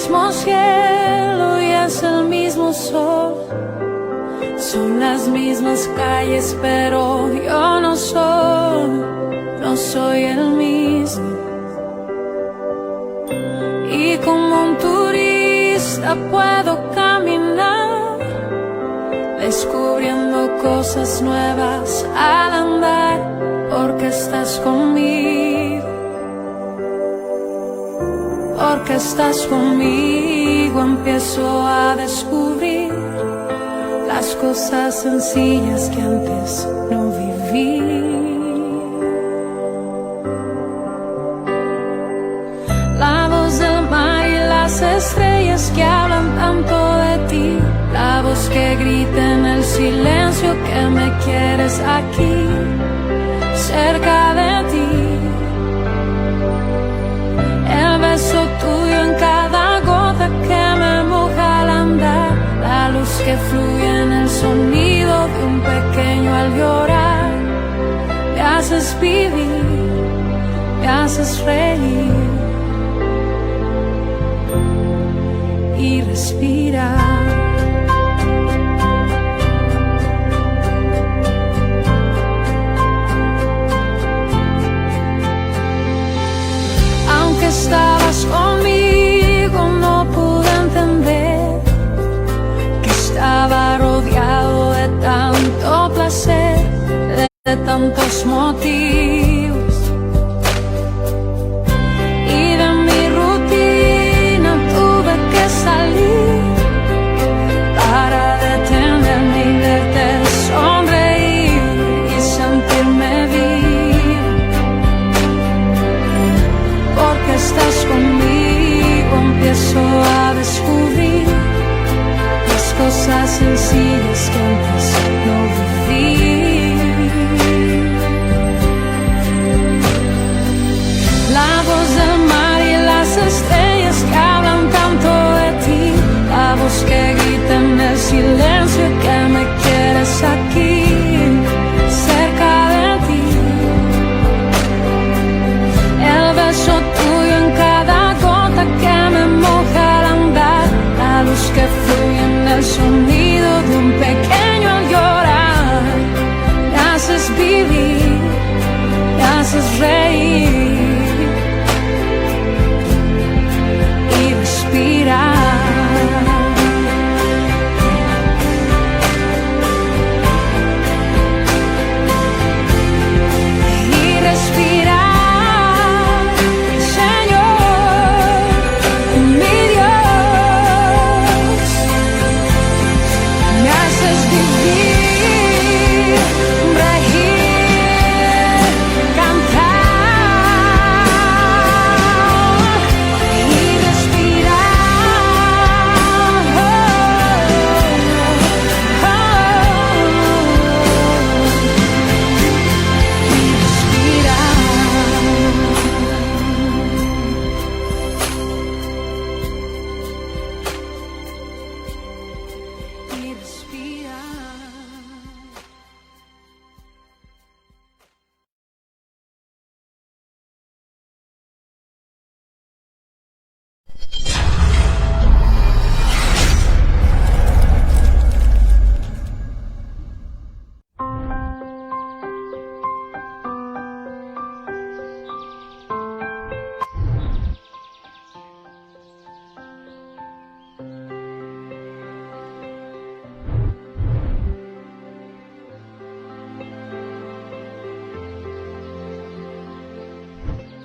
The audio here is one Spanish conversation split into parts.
mismo cielo y es el mismo sol. Son las mismas calles, pero yo no soy el mismo. Y como un turista puedo caminar, descubriendo cosas nuevas al andar, porque estás conmigo. Porque estás conmigo, empiezo a descubrir las cosas sencillas que antes no viví. La voz del mar y las estrellas que hablan tanto de ti, la voz que grita en el silencio que me quieres aquí, cerca de ti. El beso tuyo en cada gota que me moja al andar, la luz que fluye en el sonido de un pequeño al llorar. Me haces vivir, me haces reír y respirar. Aunque estabas conmigo, no pude entender que estaba rodeado de tanto placer, de tantos motivos. Y de mi rutina tuve que salir para detenerme y verte sonreír y sentirme vivo. Porque estás conmigo, empiezo a descubrir las cosas sencillas que antes no viví. La voz del mar y las estrellas que hablan tanto de ti, la voz que grita en el silencio que me quieres aquí, cerca de ti. El beso tuyo en cada gota que me moja al andar, la luz que fluye en el sonido de un pequeño al llorar. Me haces vivir, me haces reír y respirar.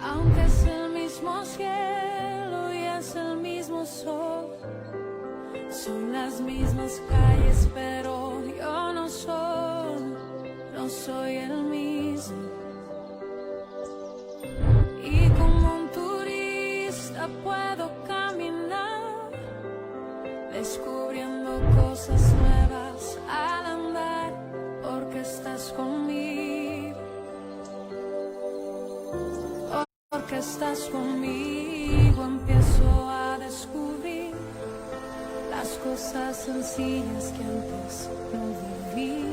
Aunque es el mismo cielo y es el mismo sol, son las mismas calles, pero yo no soy el mismo. Y como un turista puedo caminar, descubriendo cosas nuevas al andar, porque estás conmigo. Porque estás conmigo, empiezo a descubrir las cosas sencillas que antes no viví.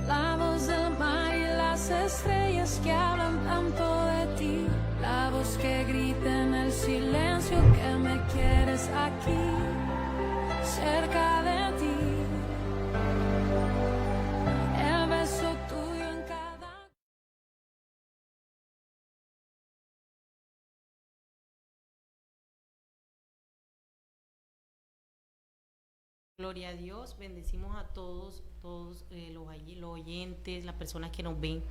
La voz del mar y las estrellas que hablan tanto de ti, aquí, cerca de ti. El beso tuyo en cada... Gloria a Dios, bendecimos a todos los oyentes, las personas que nos ven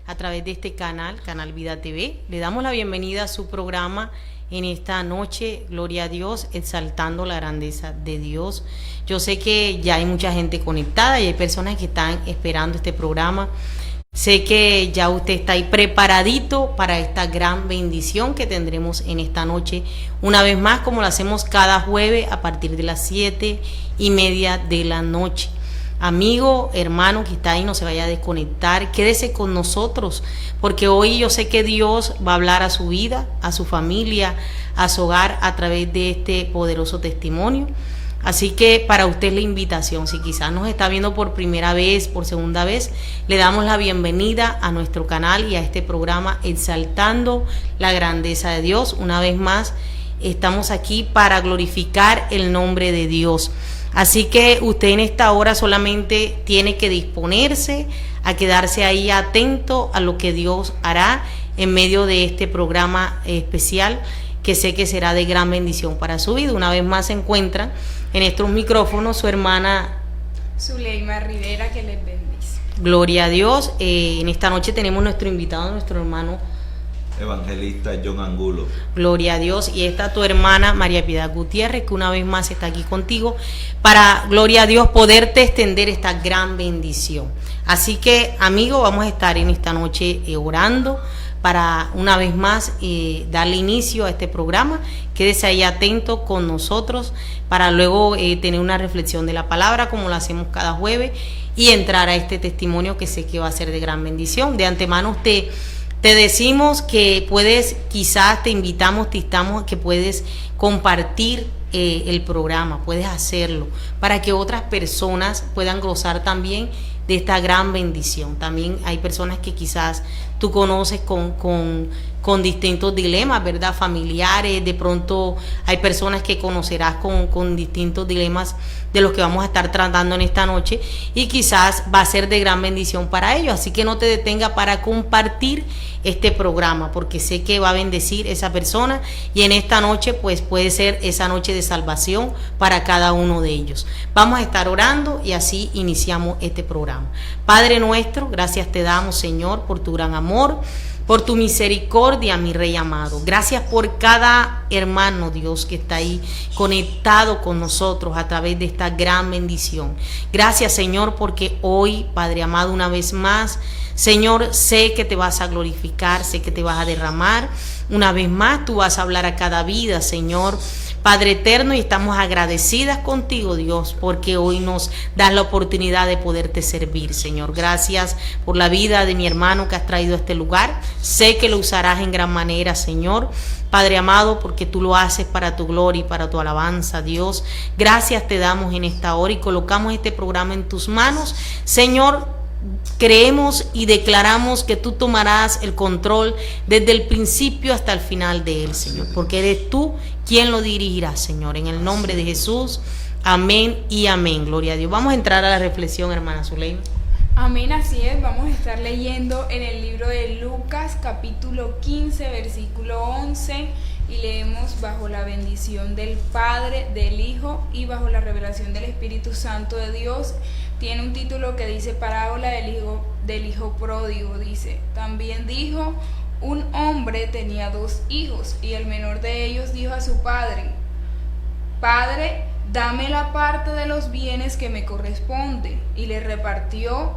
a través de este canal, Canal Vida TV. Le damos la bienvenida a su programa en esta noche, Gloria a Dios, exaltando la grandeza de Dios. Yo sé que ya hay mucha gente conectada y hay personas que están esperando este programa. Sé que ya usted está ahí preparadito para esta gran bendición que tendremos en esta noche, una vez más, como lo hacemos cada jueves a partir de las 7:30 de la noche. Amigo, hermano que está ahí, no se vaya a desconectar, quédese con nosotros, porque hoy yo sé que Dios va a hablar a su vida, a su familia, a su hogar a través de este poderoso testimonio. Así que para usted la invitación, si quizás nos está viendo por primera vez, por segunda vez, le damos la bienvenida a nuestro canal y a este programa Exaltando la Grandeza de Dios. Una vez más, estamos aquí para glorificar el nombre de Dios. Así que usted en esta hora solamente tiene que disponerse a quedarse ahí atento a lo que Dios hará en medio de este programa especial, que sé que será de gran bendición para su vida. Una vez más se encuentra en estos micrófonos su hermana Zuleima Rivera, que les bendice. Gloria a Dios. En esta noche tenemos nuestro invitado, nuestro hermano evangelista John Angulo. Gloria a Dios. Y esta tu hermana María Piedad Gutiérrez, que una vez más está aquí contigo para, gloria a Dios, poderte extender esta gran bendición. Así que, amigo, vamos a estar en esta noche orando para una vez más darle inicio a este programa. Quédese ahí atento con nosotros para luego tener una reflexión de la palabra, como lo hacemos cada jueves, y entrar a este testimonio que sé que va a ser de gran bendición. De antemano te decimos que puedes, quizás te invitamos, te instamos que puedes compartir el programa, puedes hacerlo para que otras personas puedan gozar también de esta gran bendición. También hay personas que quizás tú conoces con distintos dilemas, ¿verdad? Familiares, de pronto hay personas que conocerás con distintos dilemas de los que vamos a estar tratando en esta noche, y quizás va a ser de gran bendición para ellos. Así que no te detenga para compartir este programa, porque sé que va a bendecir esa persona, y en esta noche pues puede ser esa noche de salvación para cada uno de ellos. Vamos a estar orando y así iniciamos este programa. Padre nuestro, gracias te damos, Señor, por tu gran amor, por tu misericordia, mi Rey amado. Gracias por cada hermano, Dios, que está ahí conectado con nosotros a través de esta gran bendición. Gracias, Señor, porque hoy, Padre amado, una vez más, Señor, sé que te vas a glorificar, sé que te vas a derramar. Una vez más, tú vas a hablar a cada vida, Señor, Padre eterno, y estamos agradecidas contigo, Dios, porque hoy nos das la oportunidad de poderte servir, Señor. Gracias por la vida de mi hermano que has traído a este lugar. Sé que lo usarás en gran manera, Señor, Padre amado, porque tú lo haces para tu gloria y para tu alabanza, Dios. Gracias te damos en esta hora y colocamos este programa en tus manos, Señor. Creemos y declaramos que tú tomarás el control desde el principio hasta el final de él, Señor, porque eres tú quien lo dirigirá, Señor, en el nombre de Jesús. Amén y amén. Gloria a Dios. Vamos a entrar a la reflexión, hermana Zuleima. Amén, así es. Vamos a estar leyendo en el libro de Lucas, capítulo 15, versículo 11, y leemos bajo la bendición del Padre, del Hijo y bajo la revelación del Espíritu Santo de Dios. Tiene un título que dice Parábola del hijo pródigo. Dice: también dijo, un hombre tenía 2 hijos, y el menor de ellos dijo a su padre: Padre, dame la parte de los bienes que me corresponde. Y les repartió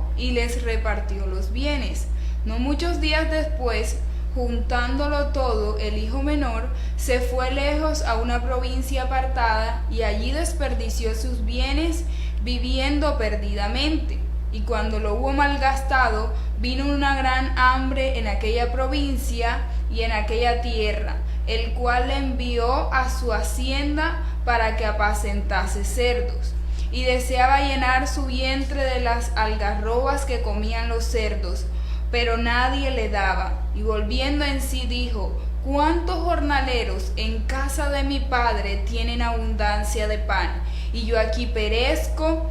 los bienes. No muchos días después, juntándolo todo, el hijo menor se fue lejos a una provincia apartada, y allí desperdició sus bienes viviendo perdidamente. Y cuando lo hubo malgastado, vino una gran hambre en aquella provincia y en aquella tierra, el cual le envió a su hacienda para que apacentase cerdos. Y deseaba llenar su vientre de las algarrobas que comían los cerdos, pero nadie le daba. Y volviendo en sí dijo: ¿cuántos jornaleros en casa de mi padre tienen abundancia de pan? Y yo aquí perezco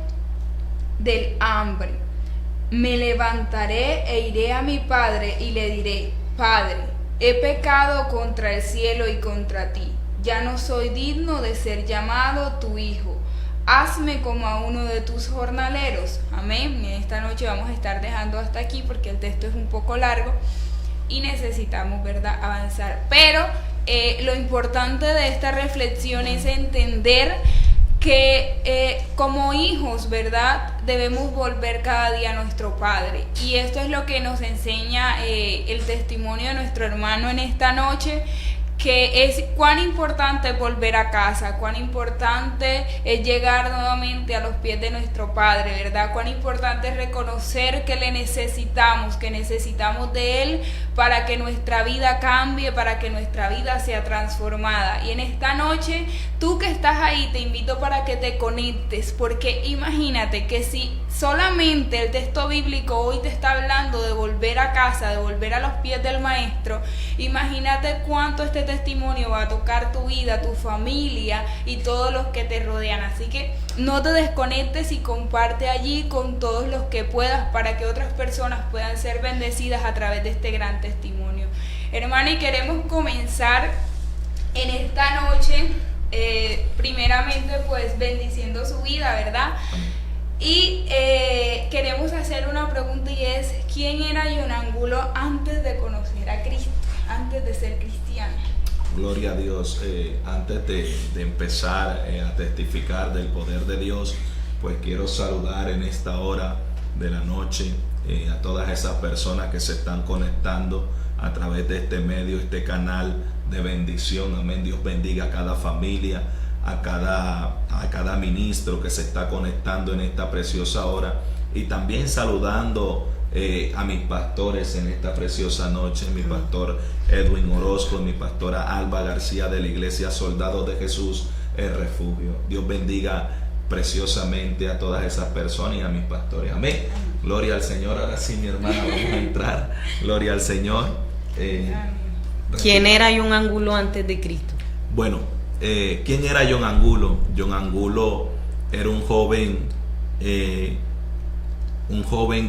del hambre. Me levantaré e iré a mi padre y le diré: Padre, he pecado contra el cielo y contra ti. Ya no soy digno de ser llamado tu hijo. Hazme como a uno de tus jornaleros. Amén. En esta noche vamos a estar dejando hasta aquí porque el texto es un poco largo y necesitamos, ¿verdad?, avanzar. Pero lo importante de esta reflexión es entender que como hijos, ¿verdad?, debemos volver cada día a nuestro Padre. Y esto es lo que nos enseña el testimonio de nuestro hermano en esta noche, que es cuán importante es volver a casa, cuán importante es llegar nuevamente a los pies de nuestro Padre, ¿verdad? Cuán importante es reconocer que le necesitamos, que necesitamos de Él para que nuestra vida cambie, para que nuestra vida sea transformada. Y en esta noche, tú que estás ahí, te invito para que te conectes, porque imagínate que si solamente el texto bíblico hoy te está hablando de volver a casa, de volver a los pies del Maestro, imagínate cuánto este testimonio va a tocar tu vida, tu familia y todos los que te rodean. Así que no te desconectes y comparte allí con todos los que puedas para que otras personas puedan ser bendecidas a través de este gran testimonio. Hermana, y queremos comenzar en esta noche primeramente pues bendiciendo su vida, ¿verdad? Y queremos hacer una pregunta, y es: ¿quién era John Angulo antes de conocer a Cristo, antes de ser cristiano? Gloria a Dios. Antes de empezar a testificar del poder de Dios, pues quiero saludar en esta hora de la noche a todas esas personas que se están conectando a través de este medio, este canal de bendición. Amén. Dios bendiga a cada familia, a cada ministro que se está conectando en esta preciosa hora, y también saludando a mis pastores en esta preciosa noche, mi pastor Edwin Orozco y mi pastora Alba García de la Iglesia Soldados de Jesús, el Refugio. Dios bendiga preciosamente a todas esas personas y a mis pastores. Amén. Gloria al Señor. Ahora sí, mi hermana, vamos a entrar. Gloria al Señor. ¿Quién era John Angulo antes de Cristo? Bueno, ¿quién era John Angulo? John Angulo era un joven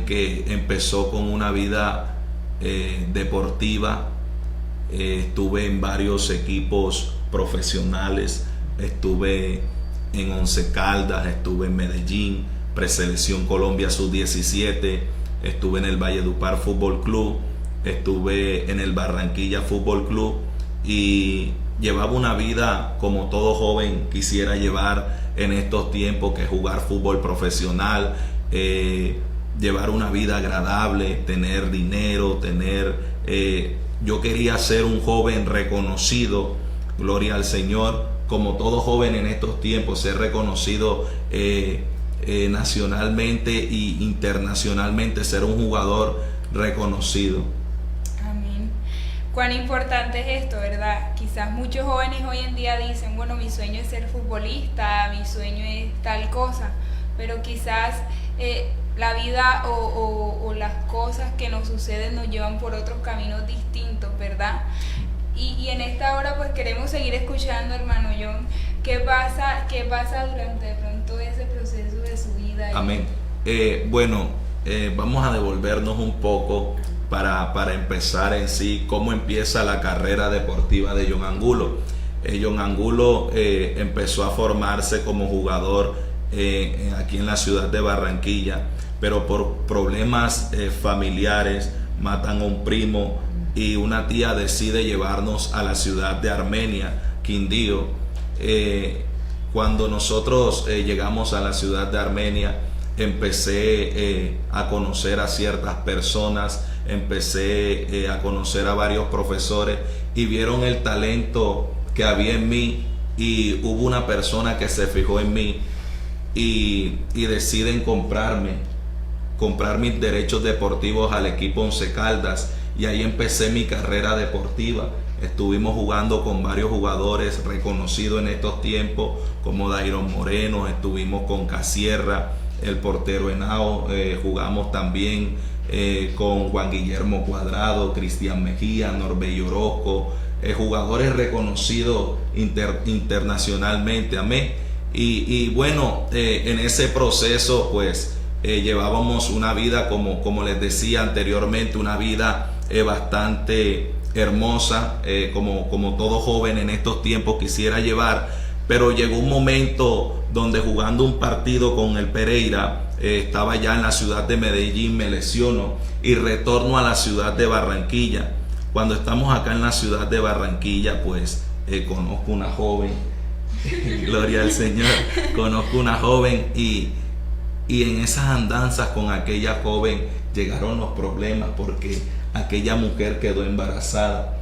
que empezó con una vida deportiva. Estuve en varios equipos profesionales, estuve en Once Caldas, estuve en Medellín, Preselección Colombia Sub-17, estuve en el Valledupar Fútbol Club, estuve en el Barranquilla Fútbol Club, y llevaba una vida como todo joven quisiera llevar en estos tiempos, que es jugar fútbol profesional, llevar una vida agradable, tener dinero, yo quería ser un joven reconocido, gloria al Señor, como todo joven en estos tiempos, ser reconocido nacionalmente e internacionalmente, ser un jugador reconocido. Amén. Cuán importante es esto, ¿verdad? Quizás muchos jóvenes hoy en día dicen: bueno, mi sueño es ser futbolista, mi sueño es tal cosa, pero quizás la vida o las cosas que nos suceden nos llevan por otros caminos distintos, ¿verdad? Y en esta hora pues queremos seguir escuchando, hermano John, ¿qué pasa durante de pronto ese proceso de su vida? Amén. Vamos a devolvernos un poco para empezar en sí cómo empieza la carrera deportiva de John Angulo. John Angulo empezó a formarse como jugador aquí en la ciudad de Barranquilla, pero por problemas familiares matan a un primo y una tía decide llevarnos a la ciudad de Armenia, Quindío. Cuando nosotros llegamos a la ciudad de Armenia, empecé a conocer a ciertas personas, empecé a conocer a varios profesores, y vieron el talento que había en mí, y hubo una persona que se fijó en mí y deciden comprar mis derechos deportivos al equipo Once Caldas, y ahí empecé mi carrera deportiva. Estuvimos jugando con varios jugadores reconocidos en estos tiempos, como Dairon Moreno, estuvimos con Casierra, el portero Henao, jugamos también con Juan Guillermo Cuadrado, Cristian Mejía, Norbey Orozco, jugadores reconocidos internacionalmente, amén. Y bueno, en ese proceso pues llevábamos una vida, como les decía anteriormente, una vida bastante hermosa, como todo joven en estos tiempos quisiera llevar, pero llegó un momento donde jugando un partido con el Pereira, estaba ya en la ciudad de Medellín, me lesiono y retorno a la ciudad de Barranquilla. Cuando estamos acá en la ciudad de Barranquilla, pues conozco una joven, gloria al Señor, conozco una joven y en esas andanzas con aquella joven llegaron los problemas porque aquella mujer quedó embarazada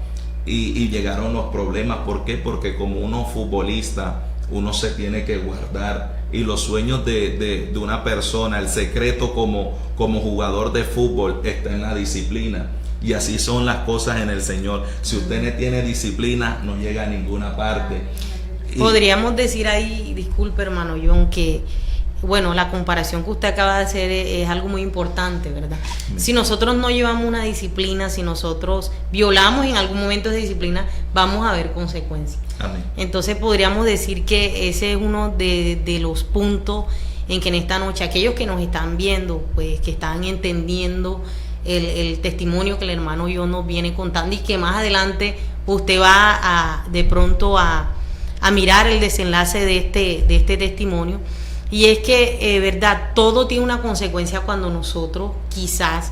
y llegaron los problemas. ¿Por qué? Porque como uno futbolista, uno se tiene que guardar, y los sueños de una persona, el secreto como jugador de fútbol está en la disciplina. Y así son las cosas en el Señor. Si usted no tiene disciplina, no llega a ninguna parte. Podríamos decir ahí, disculpe hermano John, que bueno, la comparación que usted acaba de hacer es algo muy importante, ¿verdad? Si nosotros no llevamos una disciplina, si nosotros violamos en algún momento esa disciplina, vamos a ver consecuencias. Amén. Entonces podríamos decir que ese es uno de los puntos en que en esta noche aquellos que nos están viendo, pues que están entendiendo el testimonio que el hermano John nos viene contando, y que más adelante usted va de pronto a mirar el desenlace de este testimonio. Y es que, verdad, todo tiene una consecuencia cuando nosotros quizás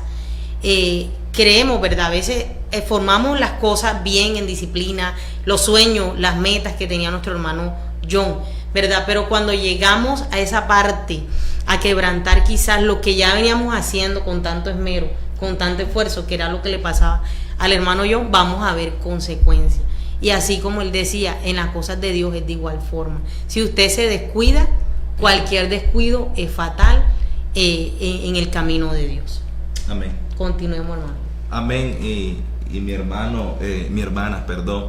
creemos, verdad, a veces formamos las cosas bien en disciplina, los sueños, las metas que tenía nuestro hermano John, verdad, pero cuando llegamos a esa parte, a quebrantar quizás lo que ya veníamos haciendo con tanto esmero, con tanto esfuerzo, que era lo que le pasaba al hermano John, vamos a ver consecuencias. Y así como él decía, en las cosas de Dios es de igual forma. Si usted se descuida, cualquier descuido es fatal en el camino de Dios. Amén. Continuemos, hermano. Amén. Y mi hermano, mi hermana, perdón,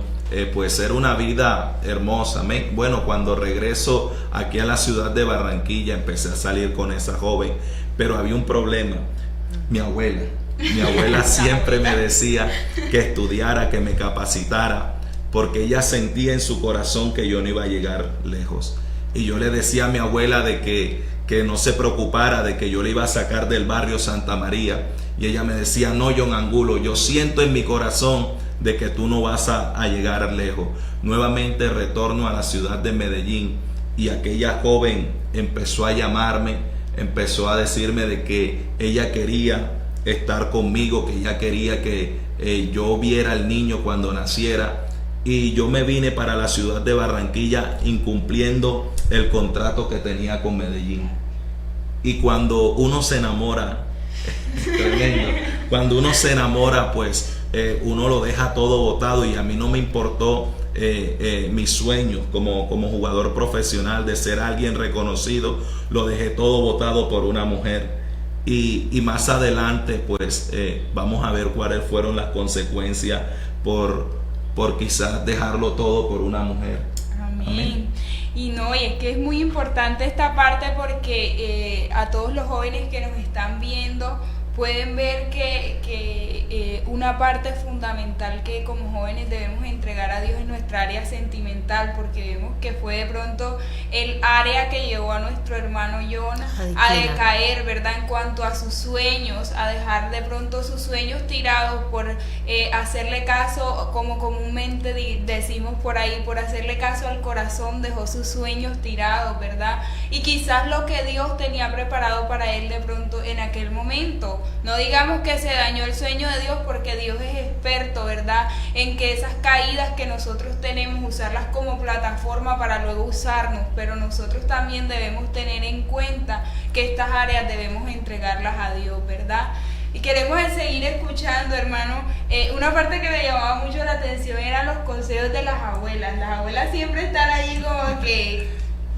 pues era una vida hermosa. Amén. Bueno, cuando regreso aquí a la ciudad de Barranquilla, empecé a salir con esa joven, pero había un problema. Mi abuela siempre me decía que estudiara, que me capacitara, porque ella sentía en su corazón que yo no iba a llegar lejos. Y yo le decía a mi abuela de que no se preocupara, de que yo le iba a sacar del barrio Santa María. Y ella me decía, no, John Angulo, yo siento en mi corazón de que tú no vas a llegar lejos. Nuevamente retorno a la ciudad de Medellín, y aquella joven empezó a llamarme, empezó a decirme de que ella quería estar conmigo, que ella quería que yo viera al niño cuando naciera. Y yo me vine para la ciudad de Barranquilla incumpliendo el contrato que tenía con Medellín. Y cuando uno se enamora, tremendo, cuando uno se enamora, pues uno lo deja todo botado, y a mí no me importó mis sueños como jugador profesional de ser alguien reconocido, lo dejé todo botado por una mujer. Y más adelante pues vamos a ver cuáles fueron las consecuencias por quizás dejarlo todo por una mujer. Amén. Amén. Y es que es muy importante esta parte, porque a todos los jóvenes que nos están viendo pueden ver que una parte fundamental que como jóvenes debemos entregar a Dios es nuestra área sentimental, porque vemos que fue de pronto el área que llevó a nuestro hermano Jonah a decaer, ¿verdad? En cuanto a sus sueños, a dejar de pronto sus sueños tirados por hacerle caso, como comúnmente decimos por ahí, por hacerle caso al corazón, dejó sus sueños tirados, ¿verdad? Y quizás lo que Dios tenía preparado para él de pronto en aquel momento. No digamos que se dañó el sueño de Dios, porque Dios es experto, ¿verdad? En que esas caídas que nosotros tenemos, usarlas como plataforma para luego usarnos, pero nosotros también debemos tener en cuenta que estas áreas debemos entregarlas a Dios, ¿verdad? Y queremos seguir escuchando, hermano. Una parte que me llamaba mucho la atención eran los consejos de las abuelas. Las abuelas siempre están ahí como que,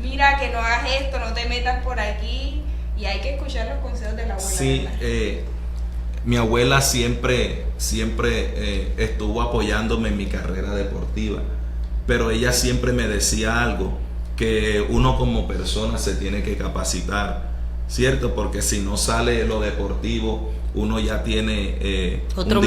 mira, que no hagas esto, no te metas por aquí. Y hay que escuchar los consejos de la abuela. Sí, mi abuela siempre estuvo apoyándome en mi carrera deportiva, pero ella siempre me decía algo, que uno como persona se tiene que capacitar, ¿cierto? Porque si no sale lo deportivo, uno ya tiene otro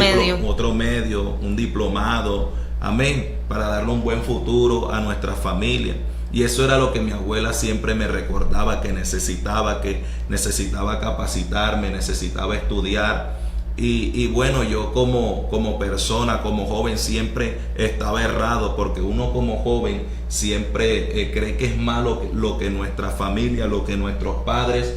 medio, un diplomado, amén, para darle un buen futuro a nuestra familia. Y eso era lo que mi abuela siempre me recordaba, que necesitaba capacitarme, necesitaba estudiar. Y bueno, yo como persona, como joven, siempre estaba errado, porque uno como joven siempre cree que es malo lo que nuestra familia, lo que nuestros padres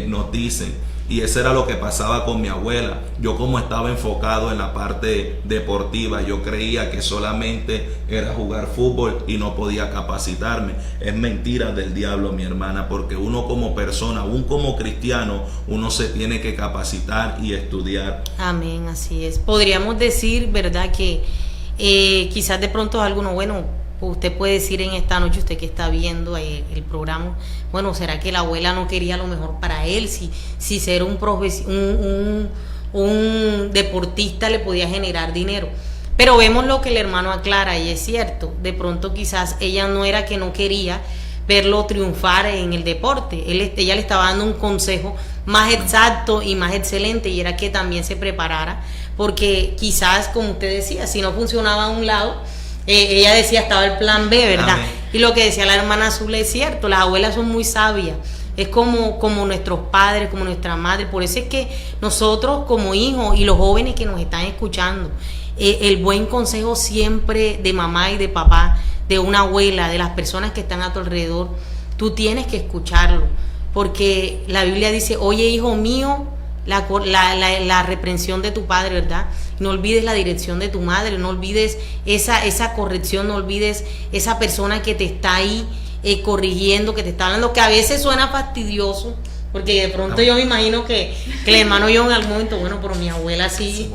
nos dicen. Y eso era lo que pasaba con mi abuela. Yo, como estaba enfocado en la parte deportiva, yo creía que solamente era jugar fútbol y no podía capacitarme. Es mentira del diablo, mi hermana, porque uno como persona, aún como cristiano, uno se tiene que capacitar y estudiar. Amén, así es. Podríamos decir, ¿verdad?, que quizás de pronto alguno, bueno, usted puede decir en esta noche, usted que está viendo el programa, bueno, ¿será que la abuela no quería lo mejor para él? Si ser un deportista le podía generar dinero. Pero vemos lo que el hermano aclara, y es cierto, de pronto quizás ella no era que no quería verlo triunfar en el deporte, ella le estaba dando un consejo más exacto y más excelente, y era que también se preparara, porque quizás, como usted decía, si no funcionaba a un lado, ella decía, estaba el plan B, ¿verdad? Amén. Y lo que decía la hermana Azul es cierto, las abuelas son muy sabias, es como nuestros padres, como nuestra madre. Por eso es que nosotros como hijos y los jóvenes que nos están escuchando, el buen consejo siempre de mamá y de papá, de una abuela, de las personas que están a tu alrededor, tú tienes que escucharlo, porque la Biblia dice, oye, hijo mío, la reprensión de tu padre, ¿verdad? No olvides la dirección de tu madre, no olvides esa corrección, no olvides esa persona que te está ahí corrigiendo, que te está hablando, que a veces suena fastidioso, porque de pronto yo me imagino que el hermano yo en algún momento, bueno, pero mi abuela sí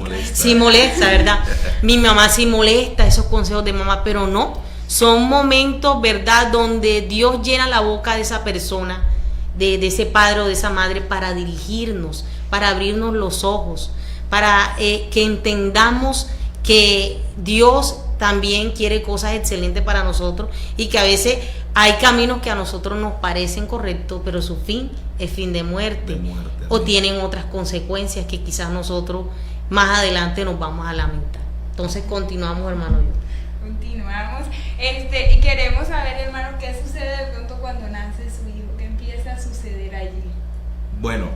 molesta, ¿verdad? Mi mamá sí molesta esos consejos de mamá, pero no, son momentos, ¿verdad?, donde Dios llena la boca de esa persona, de ese padre o de esa madre, para dirigirnos, para abrirnos los ojos, para que entendamos que Dios también quiere cosas excelentes para nosotros, y que a veces hay caminos que a nosotros nos parecen correctos, pero su fin es fin de muerte, o tienen otras consecuencias que quizás nosotros más adelante nos vamos a lamentar. Entonces continuamos, hermano. Continuamos. Y queremos saber, hermano, qué sucede de pronto cuando nace su hijo, qué empieza a suceder allí. Bueno,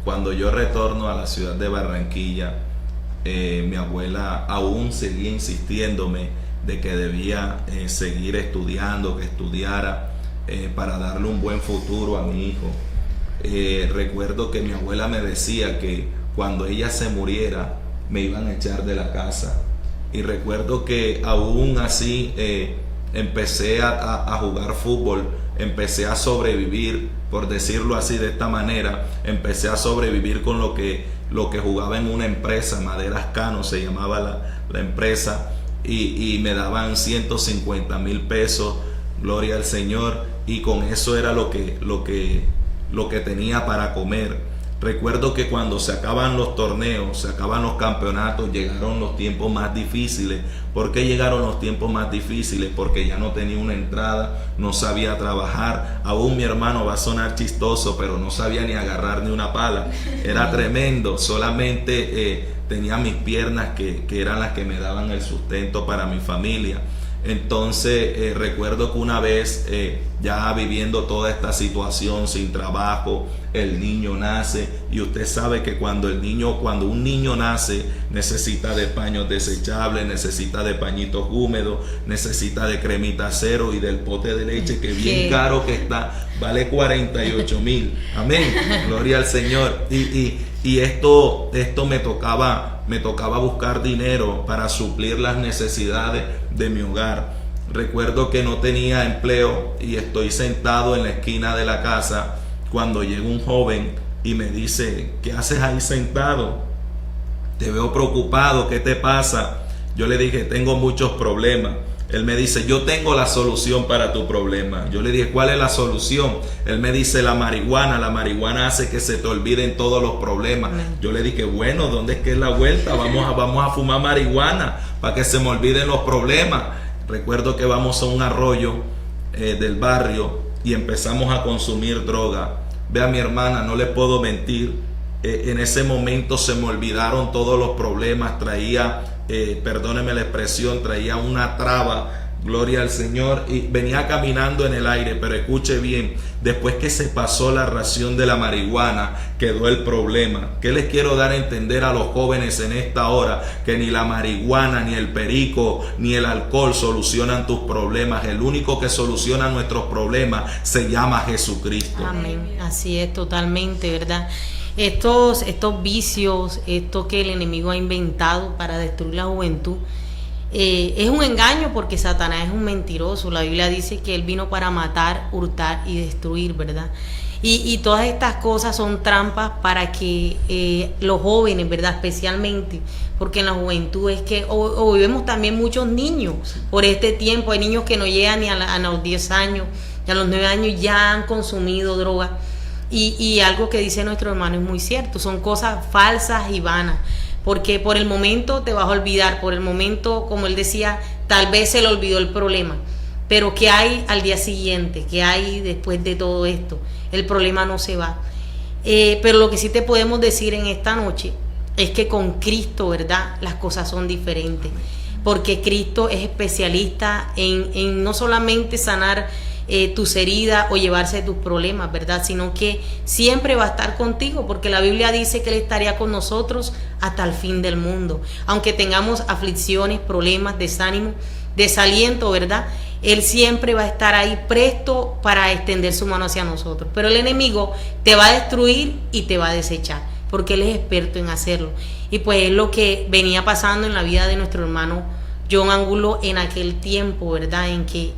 cuando yo retorno a la ciudad de Barranquilla, mi abuela aún seguía insistiéndome de que debía seguir estudiando, que estudiara para darle un buen futuro a mi hijo. Recuerdo que mi abuela me decía que cuando ella se muriera me iban a echar de la casa, y recuerdo que aún así empecé a jugar fútbol, empecé a sobrevivir, por decirlo así, de esta manera. Empecé a sobrevivir con lo que jugaba en una empresa, Maderas Cano se llamaba la empresa, y me daban 150,000 pesos, gloria al Señor, y con eso era lo que tenía para comer. Recuerdo que cuando se acaban los torneos, se acaban los campeonatos, llegaron los tiempos más difíciles. ¿Por qué llegaron los tiempos más difíciles? Porque ya no tenía una entrada, no sabía trabajar. Aún mi hermano, va a sonar chistoso, pero no sabía ni agarrar ni una pala. Era tremendo, solamente tenía mis piernas que eran las que me daban el sustento para mi familia. Entonces recuerdo que una vez ya viviendo toda esta situación, sin trabajo, el niño nace, y usted sabe que cuando un niño nace, necesita de paños desechables, necesita de pañitos húmedos, necesita de cremita cero y del pote de leche, que bien caro que está, vale 48,000. Amén, gloria al Señor. Y esto me tocaba buscar dinero para suplir las necesidades de mi hogar. Recuerdo que no tenía empleo y estoy sentado en la esquina de la casa cuando llega un joven y me dice: ¿qué haces ahí sentado? Te veo preocupado, ¿qué te pasa? Yo le dije: tengo muchos problemas. Él me dice: yo tengo la solución para tu problema. Yo le dije: ¿cuál es la solución? Él me dice: la marihuana hace que se te olviden todos los problemas. Yo le dije: bueno, ¿dónde es que es la vuelta? Vamos a fumar marihuana para que se me olviden los problemas. Recuerdo que vamos a un arroyo del barrio y empezamos a consumir droga. Vea, mi hermana, no le puedo mentir, en ese momento se me olvidaron todos los problemas. Traía perdóneme la expresión, traía una traba, gloria al Señor, y venía caminando en el aire. Pero escuche bien, después que se pasó la ración de la marihuana, quedó el problema. ¿Qué les quiero dar a entender a los jóvenes en esta hora? Que ni la marihuana, ni el perico, ni el alcohol solucionan tus problemas. El único que soluciona nuestros problemas se llama Jesucristo. Amén. Así es, totalmente, ¿verdad? Estos vicios, esto que el enemigo ha inventado para destruir la juventud, es un engaño, porque Satanás es un mentiroso. La Biblia dice que él vino para matar, hurtar y destruir, ¿verdad? Y todas estas cosas son trampas para que los jóvenes, ¿verdad? Especialmente, porque en la juventud es que o vemos también muchos niños por este tiempo. Hay niños que no llegan ni a los 10 años, y a los 9 años ya han consumido droga. Y algo que dice nuestro hermano es muy cierto, son cosas falsas y vanas. Porque por el momento te vas a olvidar, por el momento, como él decía, tal vez se le olvidó el problema, pero ¿qué hay al día siguiente? ¿Qué hay después de todo esto? El problema no se va. Pero lo que sí te podemos decir en esta noche es que con Cristo, ¿verdad?, las cosas son diferentes, porque Cristo es especialista en no solamente sanar tus heridas o llevarse tus problemas, ¿verdad?, sino que siempre va a estar contigo, porque la Biblia dice que Él estaría con nosotros hasta el fin del mundo. Aunque tengamos aflicciones, problemas, desánimo, desaliento, ¿verdad?, Él siempre va a estar ahí presto para extender su mano hacia nosotros. Pero el enemigo te va a destruir y te va a desechar, porque Él es experto en hacerlo. Y pues es lo que venía pasando en la vida de nuestro hermano John Angulo en aquel tiempo, ¿verdad?, en que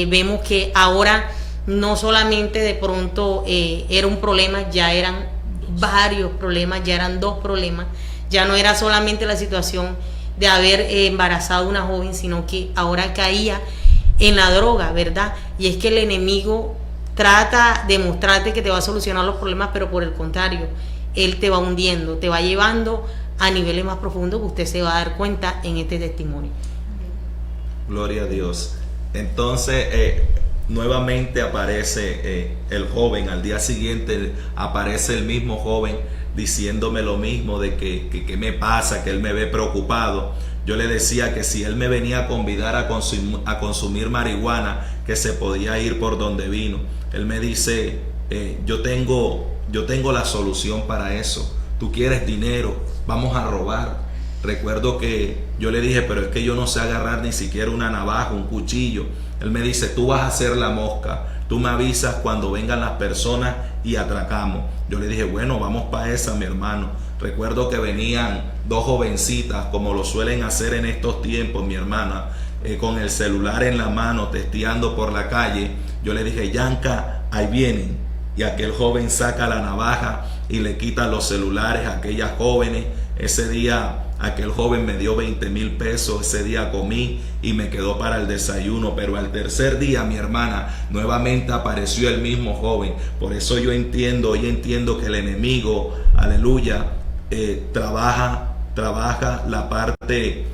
vemos que ahora no solamente de pronto era un problema, ya eran varios problemas, ya eran 2 problemas, ya no era solamente la situación de haber embarazado a una joven, sino que ahora caía en la droga, ¿verdad? Y es que el enemigo trata de mostrarte que te va a solucionar los problemas, pero por el contrario, él te va hundiendo, te va llevando a niveles más profundos que usted se va a dar cuenta en este testimonio. Gloria a Dios. Entonces nuevamente aparece el joven. Al día siguiente aparece el mismo joven diciéndome lo mismo, de que me pasa, que él me ve preocupado. Yo le decía que si él me venía a convidar a consumir marihuana, que se podía ir por donde vino. Él me dice, yo tengo la solución para eso. Tú quieres dinero, vamos a robar. Recuerdo que yo le dije, pero es que yo no sé agarrar ni siquiera una navaja, un cuchillo. Él me dice, tú vas a hacer la mosca, tú me avisas cuando vengan las personas y atracamos. Yo le dije, bueno, vamos para esa, mi hermano. Recuerdo que venían 2 jovencitas, como lo suelen hacer en estos tiempos, mi hermana, con el celular en la mano, testeando por la calle. Yo le dije, Yanka, ahí vienen. Y aquel joven saca la navaja y le quita los celulares a aquellas jóvenes. Ese día aquel joven me dio 20,000 pesos, ese día comí y me quedó para el desayuno. Pero al tercer día, mi hermana, nuevamente apareció el mismo joven. Por eso hoy entiendo que el enemigo, aleluya, trabaja la parte,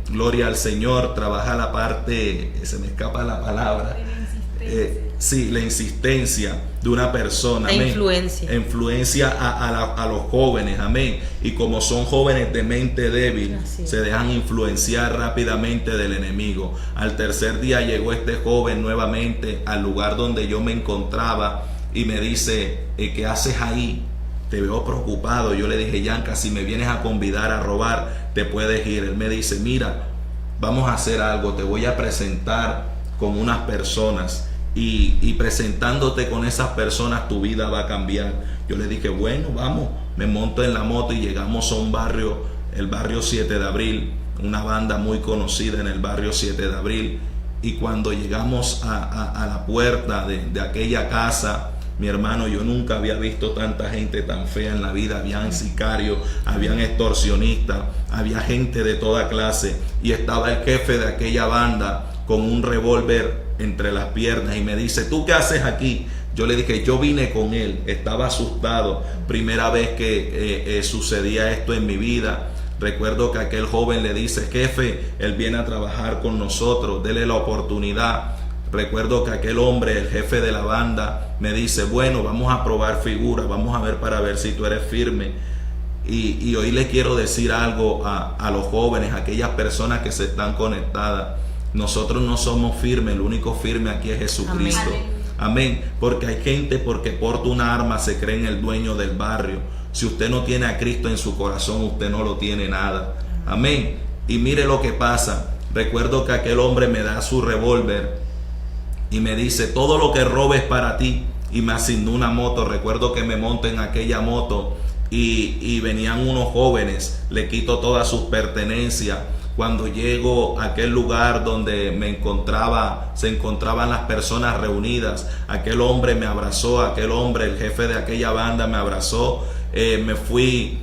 gloria al Señor, trabaja la parte, se me escapa la palabra, la insistencia de una persona, la amén. Influencia a los jóvenes, amén. Y como son jóvenes de mente débil, se dejan influenciar rápidamente del enemigo. Al tercer día llegó este joven nuevamente al lugar donde yo me encontraba y me dice, ¿qué haces ahí? Te veo preocupado. Yo le dije, Yanka, si me vienes a convidar a robar, te puedes ir. Él me dice, mira, vamos a hacer algo, te voy a presentar con unas personas y presentándote con esas personas tu vida va a cambiar. Yo le dije, bueno, vamos. Me monto en la moto y llegamos a un barrio, el barrio 7 de Abril, una banda muy conocida en el barrio 7 de Abril. Y cuando llegamos a la puerta de aquella casa, mi hermano, yo nunca había visto tanta gente tan fea en la vida. Habían sicarios, habían extorsionistas, había gente de toda clase, y estaba el jefe de aquella banda con un revólver entre las piernas y me dice, ¿tú qué haces aquí? Yo le dije, yo vine con él, estaba asustado, primera vez que sucedía esto en mi vida. Recuerdo que aquel joven le dice, jefe, él viene a trabajar con nosotros, dele la oportunidad. Recuerdo que aquel hombre, el jefe de la banda, me dice, bueno, vamos a probar figuras, vamos a ver para ver si tú eres firme. Y hoy le quiero decir algo a los jóvenes, a aquellas personas que se están conectadas. Nosotros no somos firmes, el único firme aquí es Jesucristo. Amén. Porque hay gente porque porta una arma se cree en el dueño del barrio. Si usted no tiene a Cristo en su corazón, usted no lo tiene nada. Amén. Y mire lo que pasa. Recuerdo que aquel hombre me da su revólver y me dice: todo lo que robes para ti. Y me asignó una moto. Recuerdo que me monto en aquella moto y venían unos jóvenes. Le quito todas sus pertenencias. Cuando llego a aquel lugar donde se encontraban las personas reunidas, aquel hombre me abrazó, aquel hombre, el jefe de aquella banda, me abrazó. Me fui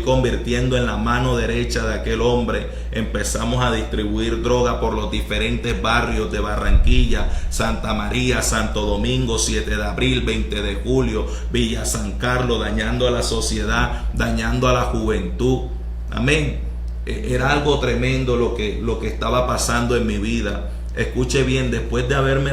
convirtiendo en la mano derecha de aquel hombre. Empezamos a distribuir droga por los diferentes barrios de Barranquilla, Santa María, Santo Domingo, 7 de abril, 20 de julio, Villa San Carlos, dañando a la sociedad, dañando a la juventud. Amén. Era algo tremendo lo que estaba pasando en mi vida. Escuche bien, después de haberme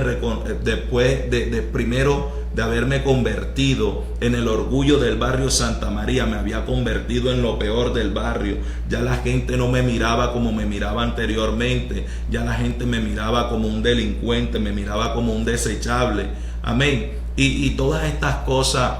convertido en el orgullo del barrio Santa María, me había convertido en lo peor del barrio. Ya la gente no me miraba como me miraba anteriormente. Ya la gente me miraba como un delincuente, me miraba como un desechable. Amén. Y todas estas cosas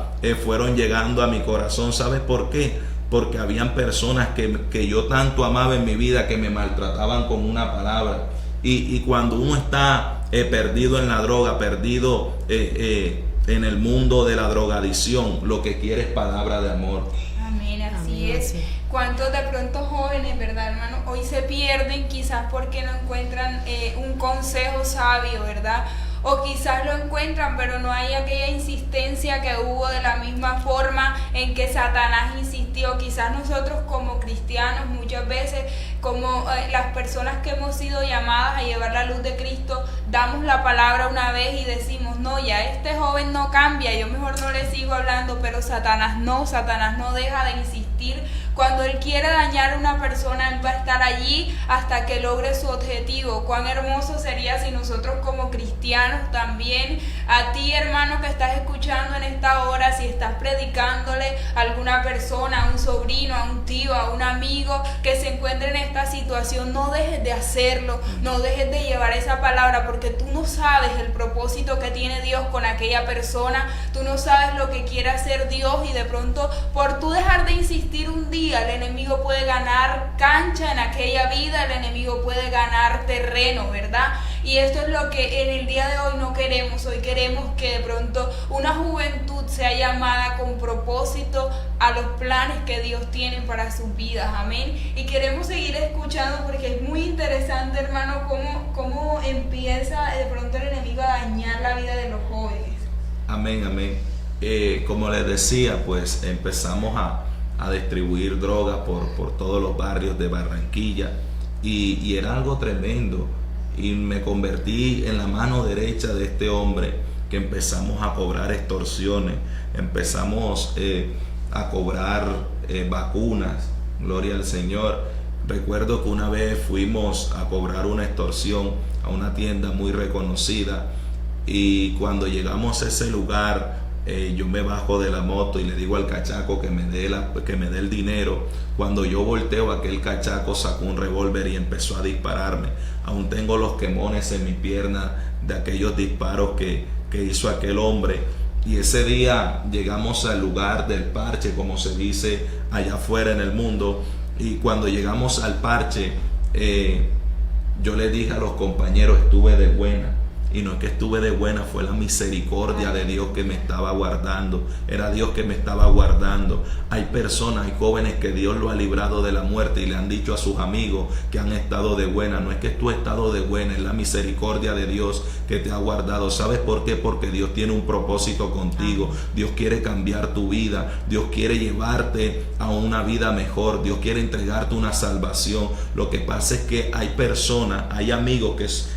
fueron llegando a mi corazón. ¿Sabes por qué? Porque habían personas que yo tanto amaba en mi vida que me maltrataban con una palabra. Y cuando uno está perdido en la droga, perdido en el mundo de la drogadicción, lo que quiere es palabra de amor. Amén, así es. Sí. ¿Cuántos de pronto jóvenes, verdad, hermano, hoy se pierden quizás porque no encuentran un consejo sabio, verdad? O quizás lo encuentran, pero no hay aquella insistencia que hubo de la misma forma en que Satanás insistió. Quizás nosotros como cristianos muchas veces, como las personas que hemos sido llamadas a llevar la luz de Cristo, damos la palabra una vez y decimos: no, ya este joven no cambia, yo mejor no le sigo hablando. Pero Satanás no deja de insistir. Cuando él quiere dañar a una persona, él va a estar allí hasta que logre su objetivo. Cuán hermoso sería si nosotros como cristianos también, a ti hermano que estás escuchando en esta hora, si estás predicándole a alguna persona, a un sobrino, a un tío, a un amigo que se encuentre en esta situación, no dejes de hacerlo, no dejes de llevar esa palabra, porque tú no sabes el propósito que tiene Dios con aquella persona, tú no sabes lo que quiere hacer Dios, y de pronto por tú dejar de insistir un día, el enemigo puede ganar cancha en aquella vida, el enemigo puede ganar terreno, ¿verdad? Y esto es lo que en el día de hoy no queremos. Hoy queremos que de pronto una juventud sea llamada con propósito a los planes que Dios tiene para sus vidas, amén. Y queremos seguir escuchando porque es muy interesante, hermano, cómo empieza de pronto el enemigo a dañar la vida de los jóvenes. Amén, amén. Como les decía, pues empezamos a distribuir drogas por todos los barrios de Barranquilla y era algo tremendo, y me convertí en la mano derecha de este hombre, que empezamos a cobrar extorsiones, empezamos a cobrar vacunas, gloria al Señor. Recuerdo que una vez fuimos a cobrar una extorsión a una tienda muy reconocida, y cuando llegamos a ese lugar, yo me bajo de la moto y le digo al cachaco que me dé el dinero. Cuando yo volteo, aquel cachaco sacó un revólver y empezó a dispararme. Aún tengo los quemones en mi pierna de aquellos disparos que hizo aquel hombre. Y ese día llegamos al lugar del parche, como se dice allá afuera en el mundo, y cuando llegamos al parche, yo le dije a los compañeros: estuve de buena. Y no es que estuve de buena, fue la misericordia de Dios que me estaba guardando. Era Dios que me estaba guardando. Hay personas, hay jóvenes que Dios lo ha librado de la muerte y le han dicho a sus amigos que han estado de buena. No es que tú has estado de buena, es la misericordia de Dios que te ha guardado. ¿Sabes por qué? Porque Dios tiene un propósito contigo. Dios quiere cambiar tu vida. Dios quiere llevarte a una vida mejor. Dios quiere entregarte una salvación. Lo que pasa es que hay personas, hay amigos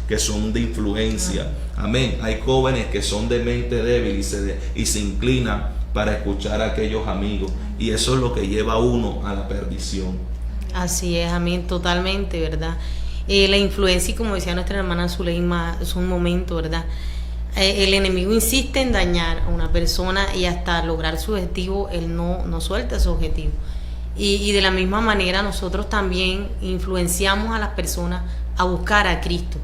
que son de influencia. Amén. Hay jóvenes que son de mente débil y se inclinan para escuchar a aquellos amigos, y eso es lo que lleva a uno a la perdición. Así es, amén, totalmente, ¿verdad? La influencia, y como decía nuestra hermana Zuleima, es un momento, ¿verdad? El enemigo insiste en dañar a una persona y hasta lograr su objetivo, él no suelta su objetivo. Y de la misma manera nosotros también influenciamos a las personas a buscar a Cristo.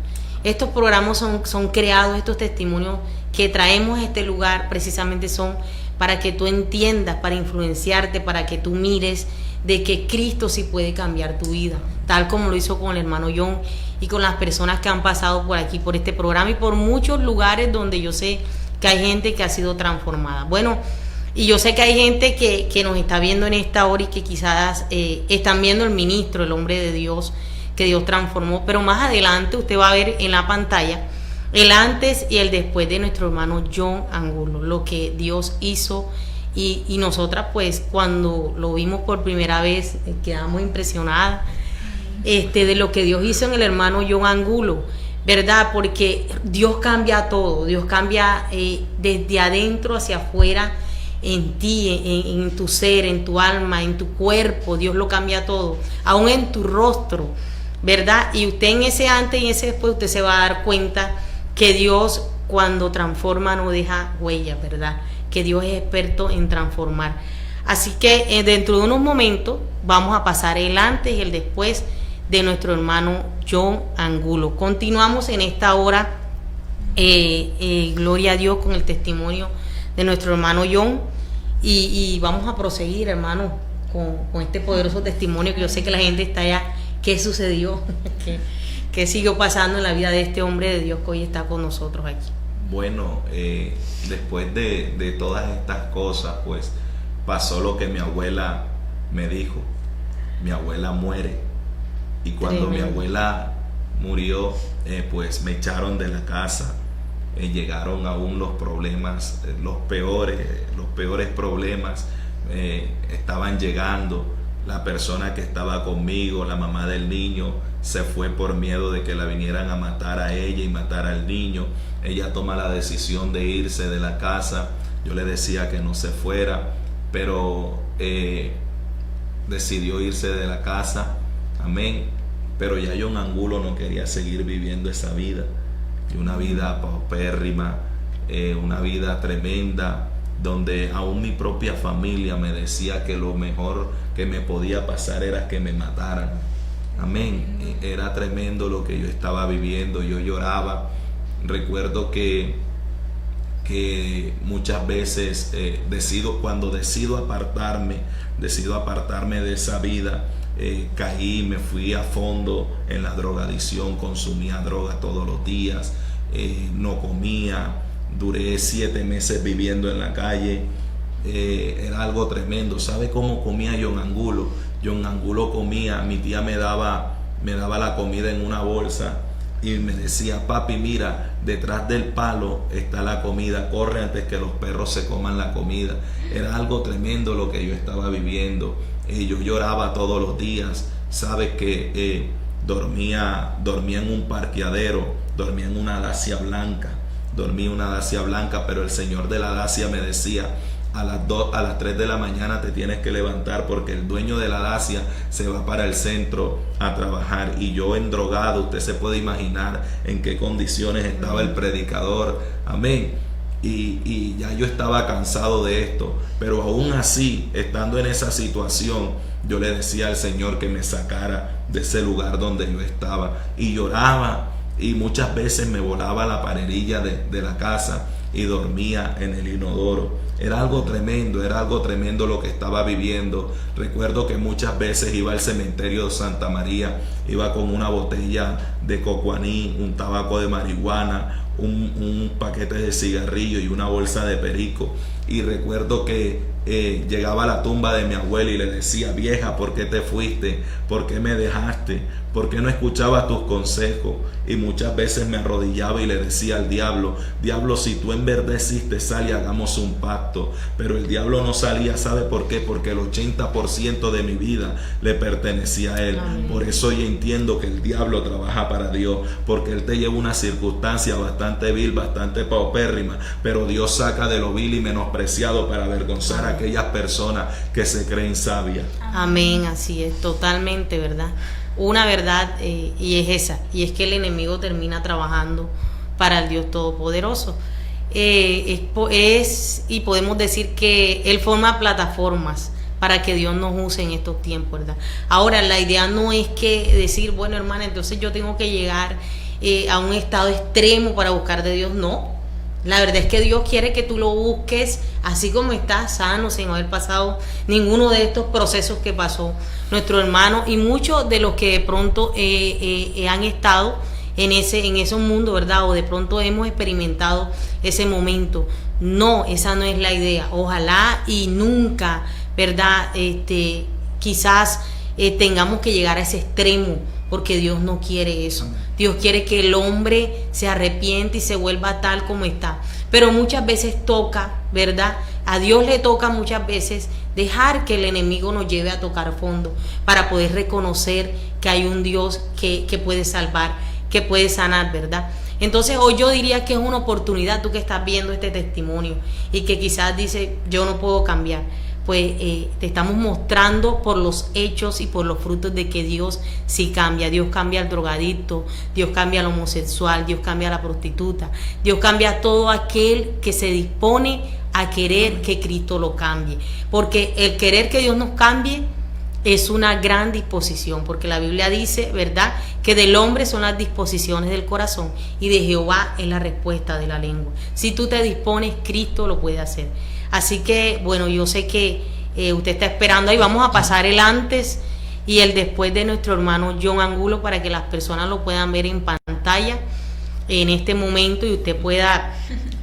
Estos programas son creados, estos testimonios que traemos a este lugar precisamente son para que tú entiendas, para influenciarte, para que tú mires de que Cristo sí puede cambiar tu vida, tal como lo hizo con el hermano John y con las personas que han pasado por aquí, por este programa y por muchos lugares donde yo sé que hay gente que ha sido transformada. Bueno, y yo sé que hay gente que nos está viendo en esta hora y que quizás están viendo el ministro, el hombre de Dios, que Dios transformó, pero más adelante usted va a ver en la pantalla el antes y el después de nuestro hermano John Angulo, lo que Dios hizo y nosotras pues cuando lo vimos por primera vez quedamos impresionadas de lo que Dios hizo en el hermano John Angulo, ¿verdad? Porque Dios cambia todo, Dios cambia desde adentro hacia afuera, en ti, en tu ser, en tu alma, en tu cuerpo, Dios lo cambia todo, aún en tu rostro, ¿verdad? Y usted en ese antes y ese después usted se va a dar cuenta que Dios cuando transforma no deja huella, ¿verdad? Que Dios es experto en transformar. Así que dentro de unos momentos vamos a pasar el antes y el después de nuestro hermano John Angulo. Continuamos en esta hora, gloria a Dios, con el testimonio de nuestro hermano John y vamos a proseguir, hermano, con este poderoso testimonio que yo sé que la gente está allá. ¿Qué sucedió? ¿Qué siguió pasando en la vida de este hombre de Dios que hoy está con nosotros aquí? Bueno, después de todas estas cosas, pues pasó lo que mi abuela me dijo. Mi abuela muere. Y cuando mi abuela murió, pues me echaron de la casa. Llegaron aún los problemas, los peores problemas estaban llegando. La persona que estaba conmigo, la mamá del niño, se fue por miedo de que la vinieran a matar a ella y matar al niño. Ella toma la decisión de irse de la casa. Yo le decía que no se fuera, pero decidió irse de la casa. Amén. Pero ya John Angulo no quería seguir viviendo esa vida. Y una vida paupérrima, una vida tremenda, donde aún mi propia familia me decía que lo mejor que me podía pasar era que me mataran. Amén. Era tremendo lo que yo estaba viviendo. Yo lloraba. Recuerdo que muchas veces cuando decido apartarme de esa vida, caí, me fui a fondo en la drogadicción, consumía droga todos los días, no comía, duré 7 meses viviendo en la calle. Era algo tremendo. ¿Sabe cómo comía John Angulo? John Angulo comía, mi tía me daba la comida en una bolsa y me decía: papi, mira, detrás del palo está la comida, corre antes que los perros se coman la comida. Era algo tremendo lo que yo estaba viviendo. Yo lloraba todos los días. Sabes que dormía en un parqueadero, dormía en una Dacia blanca, pero el señor de la Dacia me decía: a las 3 de la mañana te tienes que levantar porque el dueño de la Dacia se va para el centro a trabajar. Y yo endrogado, usted se puede imaginar en qué condiciones estaba el predicador. Amén. Y ya yo estaba cansado de esto, pero aún así, estando en esa situación, yo le decía al Señor que me sacara de ese lugar donde yo estaba, y lloraba, y muchas veces me volaba la paredilla de la casa y dormía en el inodoro. Era algo tremendo lo que estaba viviendo. Recuerdo que muchas veces iba al cementerio de Santa María, iba con una botella de cocuaní, un tabaco de marihuana, un paquete de cigarrillo y una bolsa de perico. Y recuerdo que llegaba a la tumba de mi abuela y le decía: vieja, ¿por qué te fuiste? ¿Por qué me dejaste? ¿Por qué no escuchabas tus consejos? Y muchas veces me arrodillaba y le decía al diablo: diablo, si tú en verdad existes, sal y hagamos un pacto. Pero el diablo no salía. ¿Sabe por qué? Porque el 80% de mi vida le pertenecía a él. Amén. Por eso yo entiendo que el diablo trabaja para Dios, porque él te lleva una circunstancia bastante vil, bastante paupérrima, pero Dios saca de lo vil y menospreciado para avergonzar a aquellas personas que se creen sabias. Amén, así es, totalmente, ¿verdad? Una verdad y es esa, y es que el enemigo termina trabajando para el Dios Todopoderoso. Y podemos decir que él forma plataformas para que Dios nos use en estos tiempos, ¿verdad? Ahora, la idea no es que decir, bueno, hermana, entonces yo tengo que llegar a un estado extremo para buscar de Dios. No, la verdad es que Dios quiere que tú lo busques así como estás, sano, sin haber pasado ninguno de estos procesos que pasó nuestro hermano y muchos de los que de pronto han estado en ese mundo, ¿verdad? O de pronto hemos experimentado ese momento. No, esa no es la idea. Ojalá y nunca, ¿verdad? Quizás tengamos que llegar a ese extremo, porque Dios no quiere eso. Dios quiere que el hombre se arrepiente y se vuelva tal como está. Pero muchas veces toca, ¿verdad? A Dios le toca muchas veces dejar que el enemigo nos lleve a tocar fondo para poder reconocer que hay un Dios que puede salvar, que puede sanar, ¿verdad? Entonces hoy yo diría que es una oportunidad, tú que estás viendo este testimonio y que quizás dices, yo no puedo cambiar, pues te estamos mostrando por los hechos y por los frutos de que Dios sí cambia. Dios cambia al drogadicto, Dios cambia al homosexual, Dios cambia a la prostituta, Dios cambia a todo aquel que se dispone a querer que Cristo lo cambie, porque el querer que Dios nos cambie es una gran disposición, porque la Biblia dice, ¿verdad?, que del hombre son las disposiciones del corazón y de Jehová es la respuesta de la lengua. Si tú te dispones, Cristo lo puede hacer. Así que, bueno, yo sé que usted está esperando ahí. Vamos a pasar el antes y el después de nuestro hermano John Angulo para que las personas lo puedan ver en pantalla en este momento y usted pueda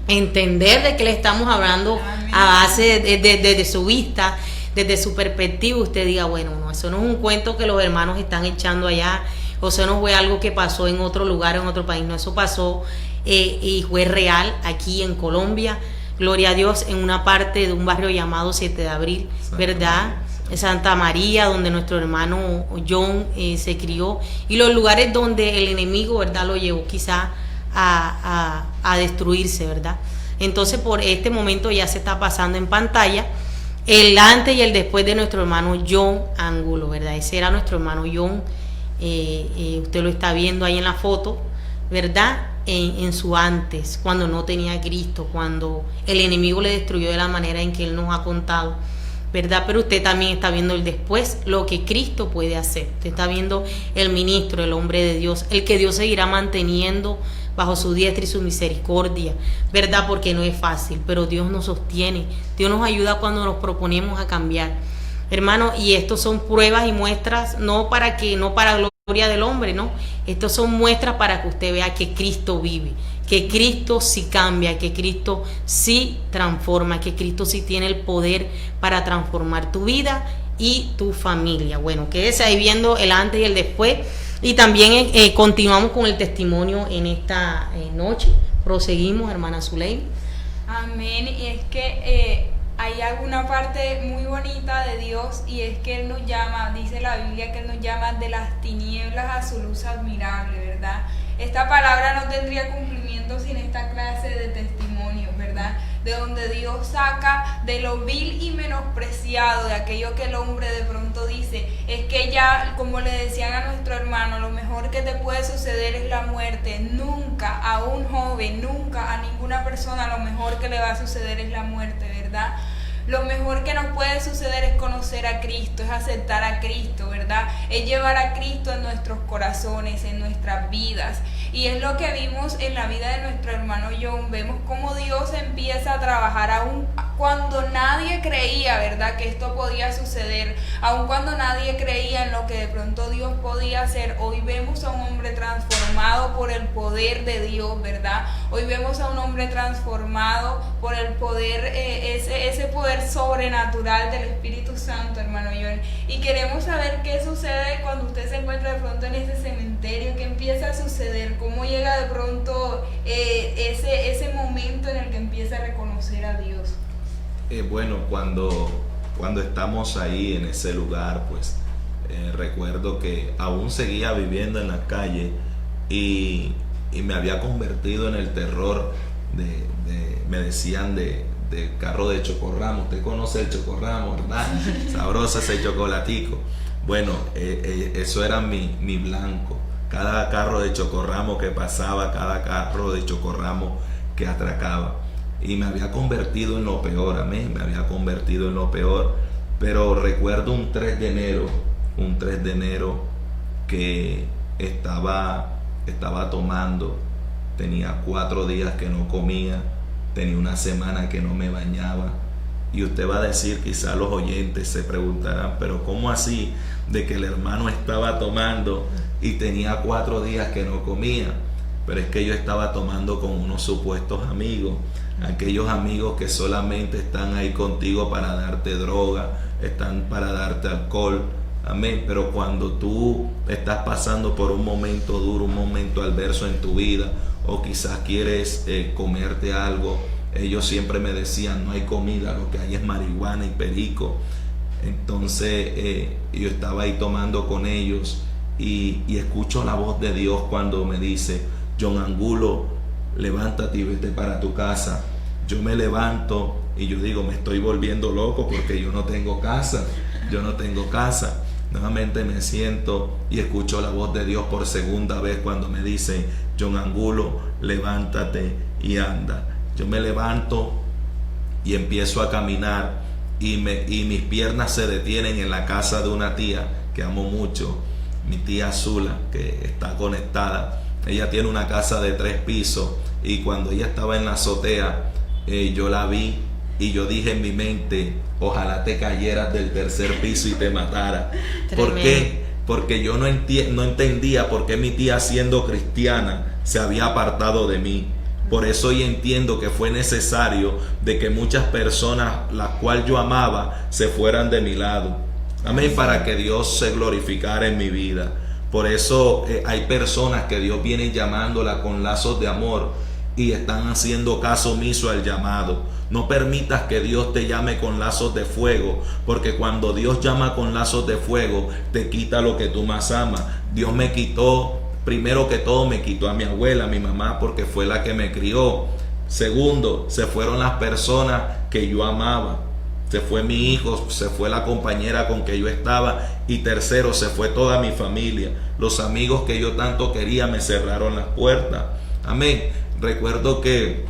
entender de qué le estamos hablando a base de su vista, desde su perspectiva. Usted diga, bueno, no, eso no es un cuento que los hermanos están echando allá, o eso no fue algo que pasó en otro lugar, en otro país. No, eso pasó y fue real aquí en Colombia, gloria a Dios, en una parte de un barrio llamado 7 de Abril, ¿verdad? Santa María, donde nuestro hermano John se crió, y los lugares donde el enemigo, ¿verdad?, lo llevó quizá a destruirse, ¿verdad? Entonces por este momento ya se está pasando en pantalla el antes y el después de nuestro hermano John Angulo, ¿verdad? Ese era nuestro hermano John, usted lo está viendo ahí en la foto, ¿verdad? En su antes, cuando no tenía a Cristo, cuando el enemigo le destruyó de la manera en que él nos ha contado, ¿verdad? Pero usted también está viendo el después, lo que Cristo puede hacer. Usted está viendo el ministro, el hombre de Dios, el que Dios seguirá manteniendo bajo su diestra y su misericordia, ¿verdad? Porque no es fácil, pero Dios nos sostiene, Dios nos ayuda cuando nos proponemos a cambiar, hermano. Y estos son pruebas y muestras, no para gloria del hombre, no, estos son muestras para que usted vea que Cristo vive, que Cristo sí cambia, que Cristo sí transforma, que Cristo sí tiene el poder para transformar tu vida y tu familia. Bueno, quédese ahí viendo el antes y el después. Y también continuamos con el testimonio en esta noche. Proseguimos, hermana Zuleima. Amén. Y es que hay alguna parte muy bonita de Dios, y es que Él nos llama, dice la Biblia, que Él nos llama de las tinieblas a su luz admirable, ¿verdad? Esta palabra no tendría cumplimiento sin esta clase de testimonios, ¿verdad? De donde Dios saca de lo vil y menospreciado, de aquello que el hombre de pronto dice, es que ya, como le decían a nuestro hermano, lo mejor que te puede suceder es la muerte. Nunca a un joven, nunca a ninguna persona lo mejor que le va a suceder es la muerte, ¿verdad? Lo mejor que nos puede suceder es conocer a Cristo, es aceptar a Cristo, ¿verdad? Es llevar a Cristo en nuestros corazones, en nuestras vidas. Y es lo que vimos en la vida de nuestro hermano John. Vemos cómo Dios empieza a trabajar aún cuando nadie creía, ¿verdad?, que esto podía suceder, aún cuando nadie creía en lo que de pronto Dios podía hacer. Hoy vemos a un hombre transformado por el poder de Dios, ¿verdad? Hoy vemos a un hombre transformado por el poder, ese poder sobrenatural del Espíritu Santo, hermano John. Y queremos saber qué sucede cuando usted se encuentra de pronto en ese cementerio, qué empieza a suceder, cómo llega de pronto ese momento en el que empieza a reconocer a Dios. Bueno, cuando estamos ahí en ese lugar, pues recuerdo que aún seguía viviendo en la calle y me había convertido en el terror me decían de carro de chocorramo. Usted conoce el chocorramo, ¿verdad? Sabroso ese chocolatico. Bueno, eso era mi blanco. Cada carro de chocorramo que pasaba, cada carro de chocorramo que atracaba. Y me había convertido en lo peor, amén, me había convertido en lo peor. pero recuerdo un 3 de enero que estaba tomando, tenía 4 días que no comía, tenía una semana que no me bañaba. Y usted va a decir, quizá los oyentes se preguntarán, pero ¿cómo así de que el hermano estaba tomando y tenía 4 días que no comía? Pero es que yo estaba tomando con unos supuestos amigos, aquellos amigos que solamente están ahí contigo para darte droga, están para darte alcohol, amén. Pero cuando tú estás pasando por un momento duro, un momento adverso en tu vida, o quizás quieres comerte algo, ellos siempre me decían, no hay comida, lo que hay es marihuana y perico. Entonces yo estaba ahí tomando con ellos y escucho la voz de Dios cuando me dice, John Angulo, levántate y vete para tu casa. Yo me levanto y yo digo, me estoy volviendo loco porque yo no tengo casa. Nuevamente me siento y escucho la voz de Dios por segunda vez cuando me dice, John Angulo, levántate y anda. Yo me levanto y empiezo a caminar y mis piernas se detienen en la casa de una tía que amo mucho, mi tía Zula, que está conectada. Ella tiene una casa de 3 pisos y cuando ella estaba en la azotea, yo la vi y yo dije en mi mente, ojalá te cayeras del 3er piso y te matara. ¿Por qué? Porque yo no entendía por qué mi tía, siendo cristiana, se había apartado de mí. Por eso hoy entiendo que fue necesario de que muchas personas, las cuales yo amaba, se fueran de mi lado. Amén, para que Dios se glorificara en mi vida. Por eso hay personas que Dios viene llamándola con lazos de amor y están haciendo caso omiso al llamado. No permitas que Dios te llame con lazos de fuego, porque cuando Dios llama con lazos de fuego, te quita lo que tú más amas. Dios me quitó, primero que todo me quitó a mi abuela, a mi mamá, porque fue la que me crió. Segundo, se fueron las personas que yo amaba. Se fue mi hijo, se fue la compañera con que yo estaba. Y tercero, se fue toda mi familia. Los amigos que yo tanto quería me cerraron las puertas. Amén. Recuerdo que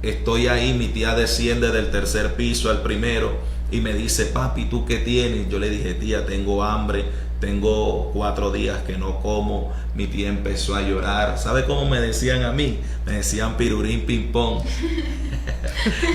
estoy ahí, mi tía desciende del 3er piso al primero y me dice, papi, ¿tú qué tienes? Yo le dije, tía, tengo hambre, tengo 4 días que no como. Mi tía empezó a llorar. ¿Sabe cómo me decían a mí? Me decían pirurín ping pong.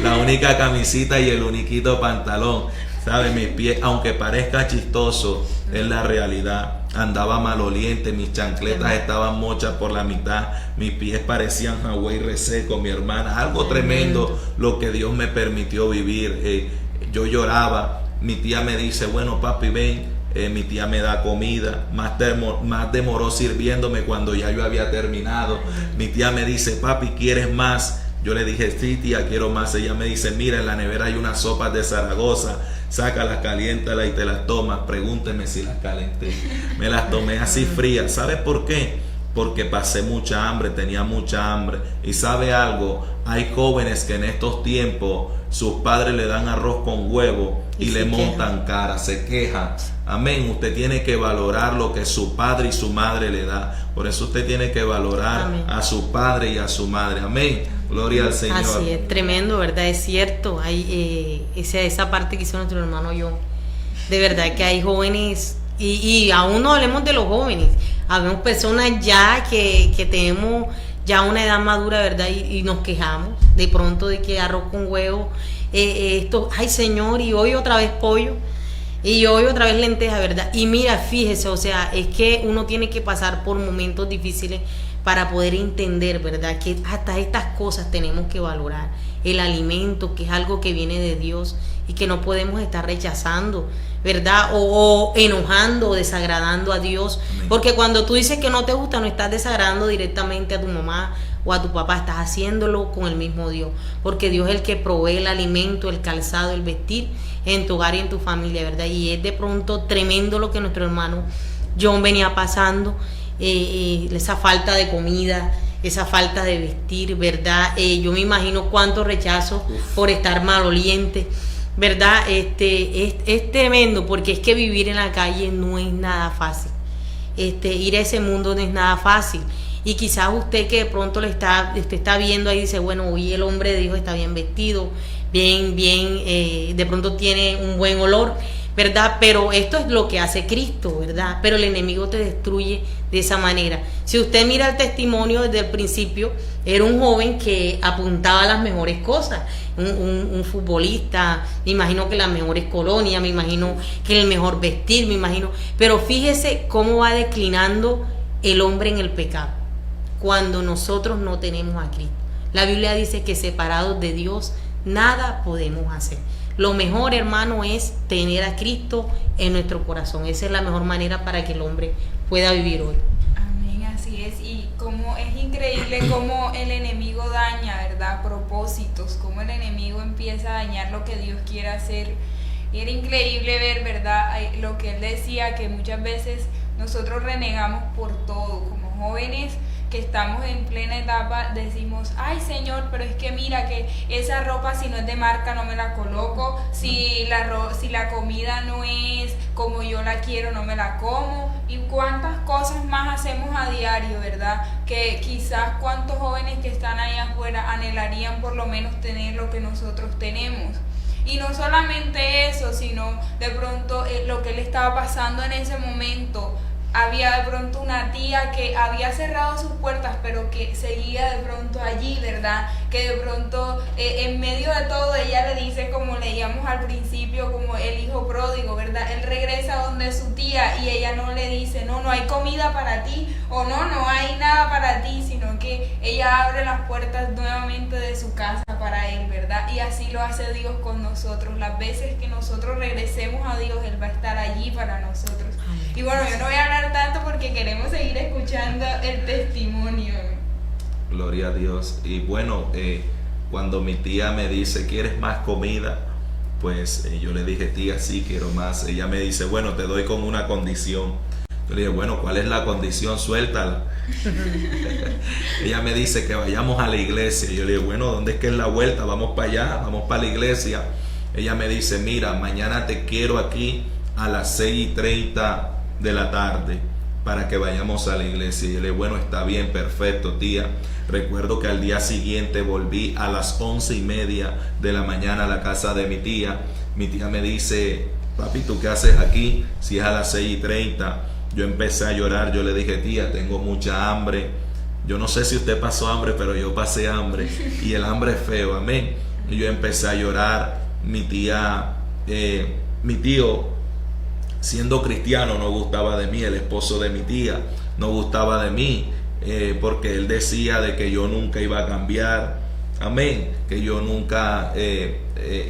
La única camisita y el uniquito pantalón. ¿Sabe? Mis pies, aunque parezca chistoso, es la realidad. Andaba maloliente, mis chancletas estaban mochas por la mitad, mis pies parecían Hawái reseco, mi hermana. Algo tremendo lo que Dios me permitió vivir. Yo lloraba. Mi tía me dice, bueno, papi, ven. Mi tía me da comida, más demoró sirviéndome cuando ya yo había terminado. Mi tía me dice, papi, ¿quieres más? Yo le dije, sí, tía, quiero más. Ella me dice, mira, en la nevera hay unas sopas de Zaragoza, sácalas, caliéntalas y te las tomas. Pregúnteme si las calenté. Me las tomé así frías. ¿Sabes por qué? Porque pasé mucha hambre, tenía mucha hambre. Y ¿sabe algo? Hay jóvenes que en estos tiempos sus padres le dan arroz con huevo y le montan cara, se quejan. Amén. Usted tiene que valorar lo que su padre y su madre le da. Por eso usted tiene que valorar a su padre y a su madre. Amén. Gloria al Señor. Así es, tremendo, ¿verdad? Es cierto. Hay esa parte que hizo nuestro hermano John. De verdad que hay jóvenes, y aún no hablemos de los jóvenes. Habemos personas ya que tenemos ya una edad madura, ¿verdad? Y nos quejamos de pronto de que arroz con huevo, esto, ay Señor, y hoy otra vez pollo, y hoy otra vez lenteja, ¿verdad? Y mira, fíjese, o sea, es que uno tiene que pasar por momentos difíciles para poder entender, ¿verdad? Que hasta estas cosas tenemos que valorar. El alimento, que es algo que viene de Dios y que no podemos estar rechazando, ¿verdad? O enojando o desagradando a Dios. Amén. Porque cuando tú dices que no te gusta, no estás desagradando directamente a tu mamá o a tu papá, estás haciéndolo con el mismo Dios. Porque Dios es el que provee el alimento, el calzado, el vestir en tu hogar y en tu familia, ¿verdad? Y es de pronto tremendo lo que nuestro hermano John venía pasando, esa falta de comida, esa falta de vestir, ¿verdad? Yo me imagino cuánto rechazo por estar maloliente, ¿verdad? Es tremendo, porque es que vivir en la calle no es nada fácil. Ir a ese mundo no es nada fácil. Y quizás usted que de pronto está viendo ahí, dice, bueno, hoy el hombre de Dios está bien vestido, de pronto tiene un buen olor, ¿verdad? Pero esto es lo que hace Cristo, ¿verdad? Pero el enemigo te destruye de esa manera. Si usted mira el testimonio desde el principio, era un joven que apuntaba a las mejores cosas, un futbolista, me imagino que las mejores colonias, me imagino que el mejor vestir, me imagino, pero fíjese cómo va declinando el hombre en el pecado cuando nosotros no tenemos a Cristo. La Biblia dice que separados de Dios nada podemos hacer. Lo mejor, hermano, es tener a Cristo en nuestro corazón. Esa es la mejor manera para que el hombre pueda vivir hoy. Amén, así es. Y como es increíble cómo el enemigo daña, ¿verdad? Propósitos, cómo el enemigo empieza a dañar lo que Dios quiere hacer. Y era increíble ver, ¿verdad? Lo que él decía, que muchas veces nosotros renegamos por todo. Como jóvenes que estamos en plena etapa, decimos, ay Señor, pero es que mira que esa ropa si no es de marca no me la coloco, si la comida no es como yo la quiero no me la como, y cuántas cosas más hacemos a diario, ¿verdad? Que quizás cuántos jóvenes que están ahí afuera anhelarían por lo menos tener lo que nosotros tenemos. Y no solamente eso, sino de pronto lo que le estaba pasando en ese momento. Había de pronto una tía que había cerrado sus puertas, pero que seguía de pronto allí, ¿verdad? Que de pronto en medio de todo ella le dice, como leíamos al principio, como el hijo pródigo, ¿verdad? Él regresa donde su tía y ella no le dice, no hay comida para ti, o no hay nada para ti, sino que ella abre las puertas nuevamente de su casa para él, ¿verdad? Y así lo hace Dios con nosotros. Las veces que nosotros regresemos a Dios, Él va a estar allí para nosotros. Y bueno, yo no voy a hablar tanto porque queremos seguir escuchando el testimonio. Gloria a Dios. Y bueno, cuando mi tía me dice, ¿quieres más comida? Pues yo le dije, tía, sí, quiero más. Ella me dice, bueno, te doy con una condición. Yo le dije, bueno, ¿cuál es la condición? Suéltala. Ella me dice que vayamos a la iglesia. Yo le dije, bueno, ¿dónde es que es la vuelta? Vamos para allá, vamos para la iglesia. Ella me dice, mira, mañana te quiero aquí a las 6:30 de la tarde para que vayamos a la iglesia. Y yo le dije, bueno, está bien, perfecto, tía. Recuerdo que al día siguiente volví a las 11:30 de la mañana a la casa de mi tía. Mi tía me dice, papi, ¿tú qué haces aquí? Si es a las 6:30. Yo empecé a llorar. Yo le dije, tía, tengo mucha hambre. Yo no sé si usted pasó hambre, pero yo pasé hambre. Y el hambre es feo, amén. Y yo empecé a llorar. Mi tío, siendo cristiano, no gustaba de mí. El esposo de mi tía no gustaba de mí, porque él decía de que yo nunca iba a cambiar, amén, que yo nunca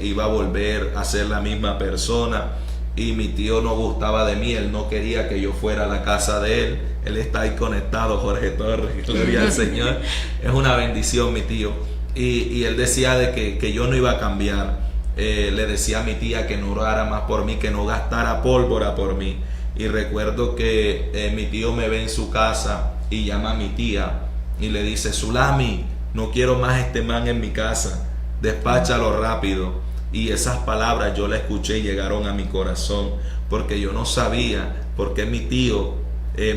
iba a volver a ser la misma persona. Y mi tío no gustaba de mí, él no quería que yo fuera a la casa de él. Él está ahí conectado, Jorge Torres, gloria al Señor. Es una bendición, mi tío. Y él decía de que yo no iba a cambiar. Le decía a mi tía que no orara más por mí, que no gastara pólvora por mí. Y recuerdo que mi tío me ve en su casa y llama a mi tía y le dice, Zulami, no quiero más este man en mi casa, despáchalo rápido. Y esas palabras yo las escuché y llegaron a mi corazón, porque yo no sabía por qué mi tío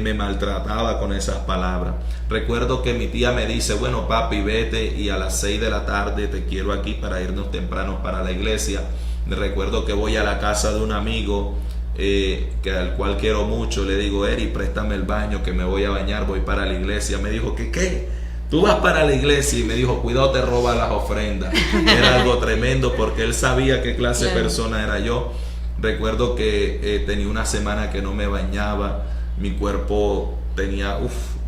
me maltrataba con esas palabras. Recuerdo que mi tía me dice, bueno, papi, vete y a las 6 de la tarde te quiero aquí para irnos temprano para la iglesia. Recuerdo que voy a la casa de un amigo al cual quiero mucho. Le digo, Eri, préstame el baño que me voy a bañar, voy para la iglesia. Me dijo, ¿qué? Tú vas para la iglesia. Y me dijo, cuidado, te roba las ofrendas. Era algo tremendo porque él sabía qué clase de persona era yo. Recuerdo que tenía una semana que no me bañaba. Mi cuerpo tenía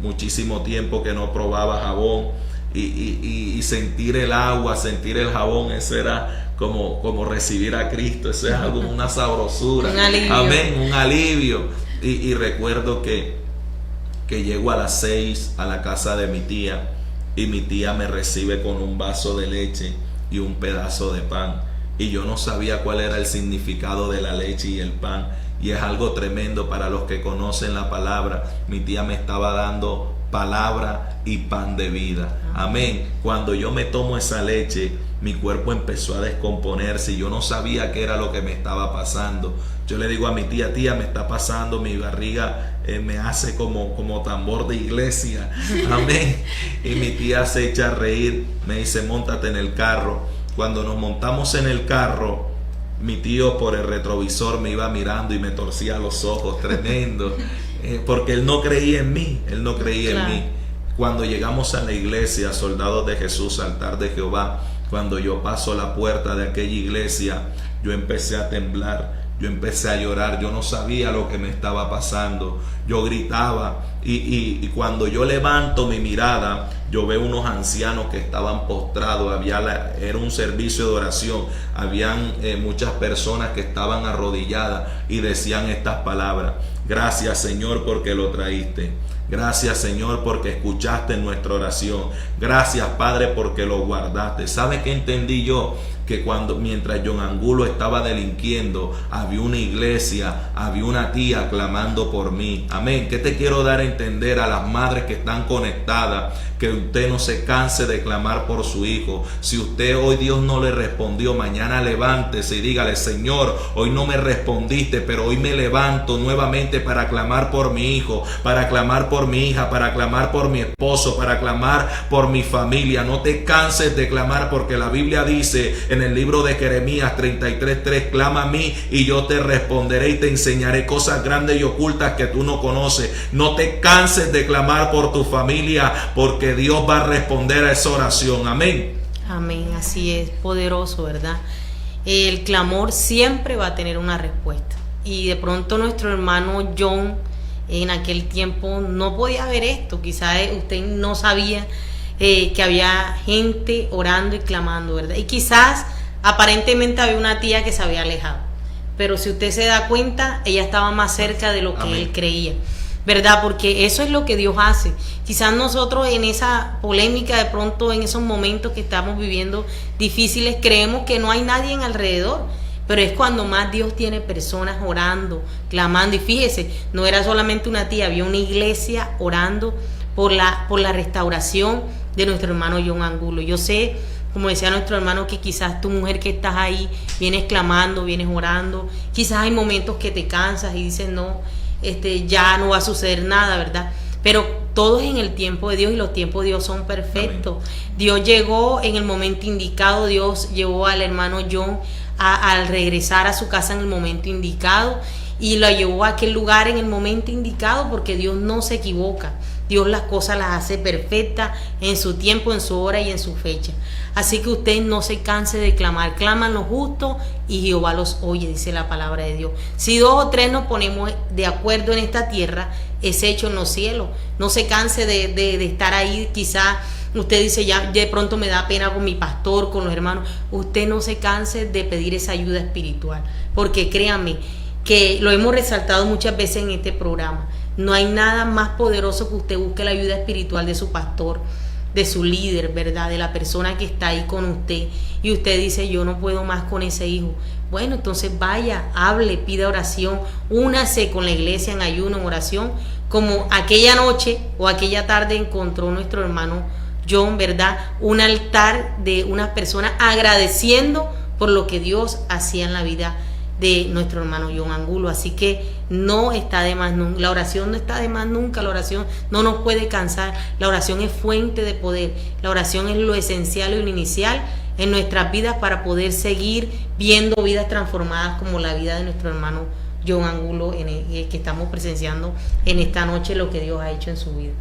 muchísimo tiempo que no probaba jabón. Y sentir el agua, sentir el jabón, eso era como recibir a Cristo. Eso es algo, una sabrosura. Un alivio. Amén, un alivio. Y recuerdo que llego a las 6 a la casa de mi tía y mi tía me recibe con un vaso de leche y un pedazo de pan. Y yo no sabía cuál era el significado de la leche y el pan. Y es algo tremendo para los que conocen la palabra. Mi tía me estaba dando palabra y pan de vida. Amén. Cuando yo me tomo esa leche, mi cuerpo empezó a descomponerse y yo no sabía qué era lo que me estaba pasando. Yo le digo a mi tía, me está pasando, mi barriga me hace como tambor de iglesia. Amén. Y mi tía se echa a reír, me dice, móntate en el carro. Cuando nos montamos en el carro, mi tío por el retrovisor me iba mirando y me torcía los ojos, tremendo, porque él no creía en mí, en mí. Cuando llegamos a la iglesia, Soldados de Jesús, Altar de Jehová, cuando yo paso la puerta de aquella iglesia, yo empecé a temblar, yo empecé a llorar, yo no sabía lo que me estaba pasando, yo gritaba y cuando yo levanto mi mirada, yo veo unos ancianos que estaban postrados, era un servicio de oración, habían muchas personas que estaban arrodilladas y decían estas palabras: gracias, Señor, porque lo traíste. Gracias, Señor, porque escuchaste nuestra oración. Gracias, Padre, porque lo guardaste. ¿Sabe qué entendí yo? Que mientras John Angulo estaba delinquiendo, había una iglesia, había una tía clamando por mí. Amén. ¿Qué te quiero dar a entender a las madres que están conectadas? Que usted no se canse de clamar por su hijo. Si usted hoy Dios no le respondió, mañana levántese y dígale: Señor, hoy no me respondiste, pero hoy me levanto nuevamente para clamar por mi hijo, para clamar por mi hija, para clamar por mi esposo, para clamar por mi familia. No te canses de clamar, porque la Biblia dice en el libro de Jeremías 33:3: clama a mí y yo te responderé y te enseñaré cosas grandes y ocultas que tú no conoces. No te canses de clamar por tu familia, porque Dios va a responder a esa oración. Amén. Amén, así es, poderoso, ¿verdad? El clamor siempre va a tener una respuesta. Y de pronto nuestro hermano John en aquel tiempo no podía ver esto. Quizás usted no sabía que había gente orando y clamando, ¿verdad? Y quizás aparentemente había una tía que se había alejado, pero si usted se da cuenta, ella estaba más cerca de lo que Amén. Él creía, ¿verdad? Porque eso es lo que Dios hace. Quizás nosotros en esa polémica, de pronto en esos momentos que estamos viviendo difíciles, creemos que no hay nadie en alrededor, pero es cuando más Dios tiene personas orando, clamando. Y fíjese, no era solamente una tía, había una iglesia orando por la restauración de nuestro hermano John Angulo. Yo sé, como decía nuestro hermano, que quizás tu mujer que estás ahí, vienes clamando, vienes orando, quizás hay momentos que te cansas y dices no, ya no va a suceder nada, ¿verdad? Pero todo es en el tiempo de Dios, y los tiempos de Dios son perfectos. Amén. Dios llegó en el momento indicado. Dios llevó al hermano John al regresar a su casa en el momento indicado, y lo llevó a aquel lugar en el momento indicado, porque Dios no se equivoca. Dios las cosas las hace perfectas en su tiempo, en su hora y en su fecha. Así que usted no se canse de clamar. Claman los justos y Jehová los oye, dice la palabra de Dios. Si 2 o 3 nos ponemos de acuerdo en esta tierra, es hecho en los cielos. No se canse de estar ahí. Quizás usted dice, ya de pronto me da pena con mi pastor, con los hermanos. Usted no se canse de pedir esa ayuda espiritual, porque créanme que lo hemos resaltado muchas veces en este programa. No hay nada más poderoso que usted busque la ayuda espiritual de su pastor, de su líder, ¿verdad? De la persona que está ahí con usted, y usted dice, yo no puedo más con ese hijo. Bueno, entonces vaya, hable, pida oración, únase con la iglesia en ayuno, en oración, como aquella noche o aquella tarde encontró nuestro hermano John, ¿verdad? Un altar de unas personas agradeciendo por lo que Dios hacía en la vida de nuestro hermano John Angulo. Así que no está de más, la oración no está de más nunca. La oración no nos puede cansar. La oración es fuente de poder. La oración es lo esencial y lo inicial en nuestras vidas para poder seguir viendo vidas transformadas, como la vida de nuestro hermano John Angulo, que estamos presenciando en esta noche, lo que Dios ha hecho en su vida.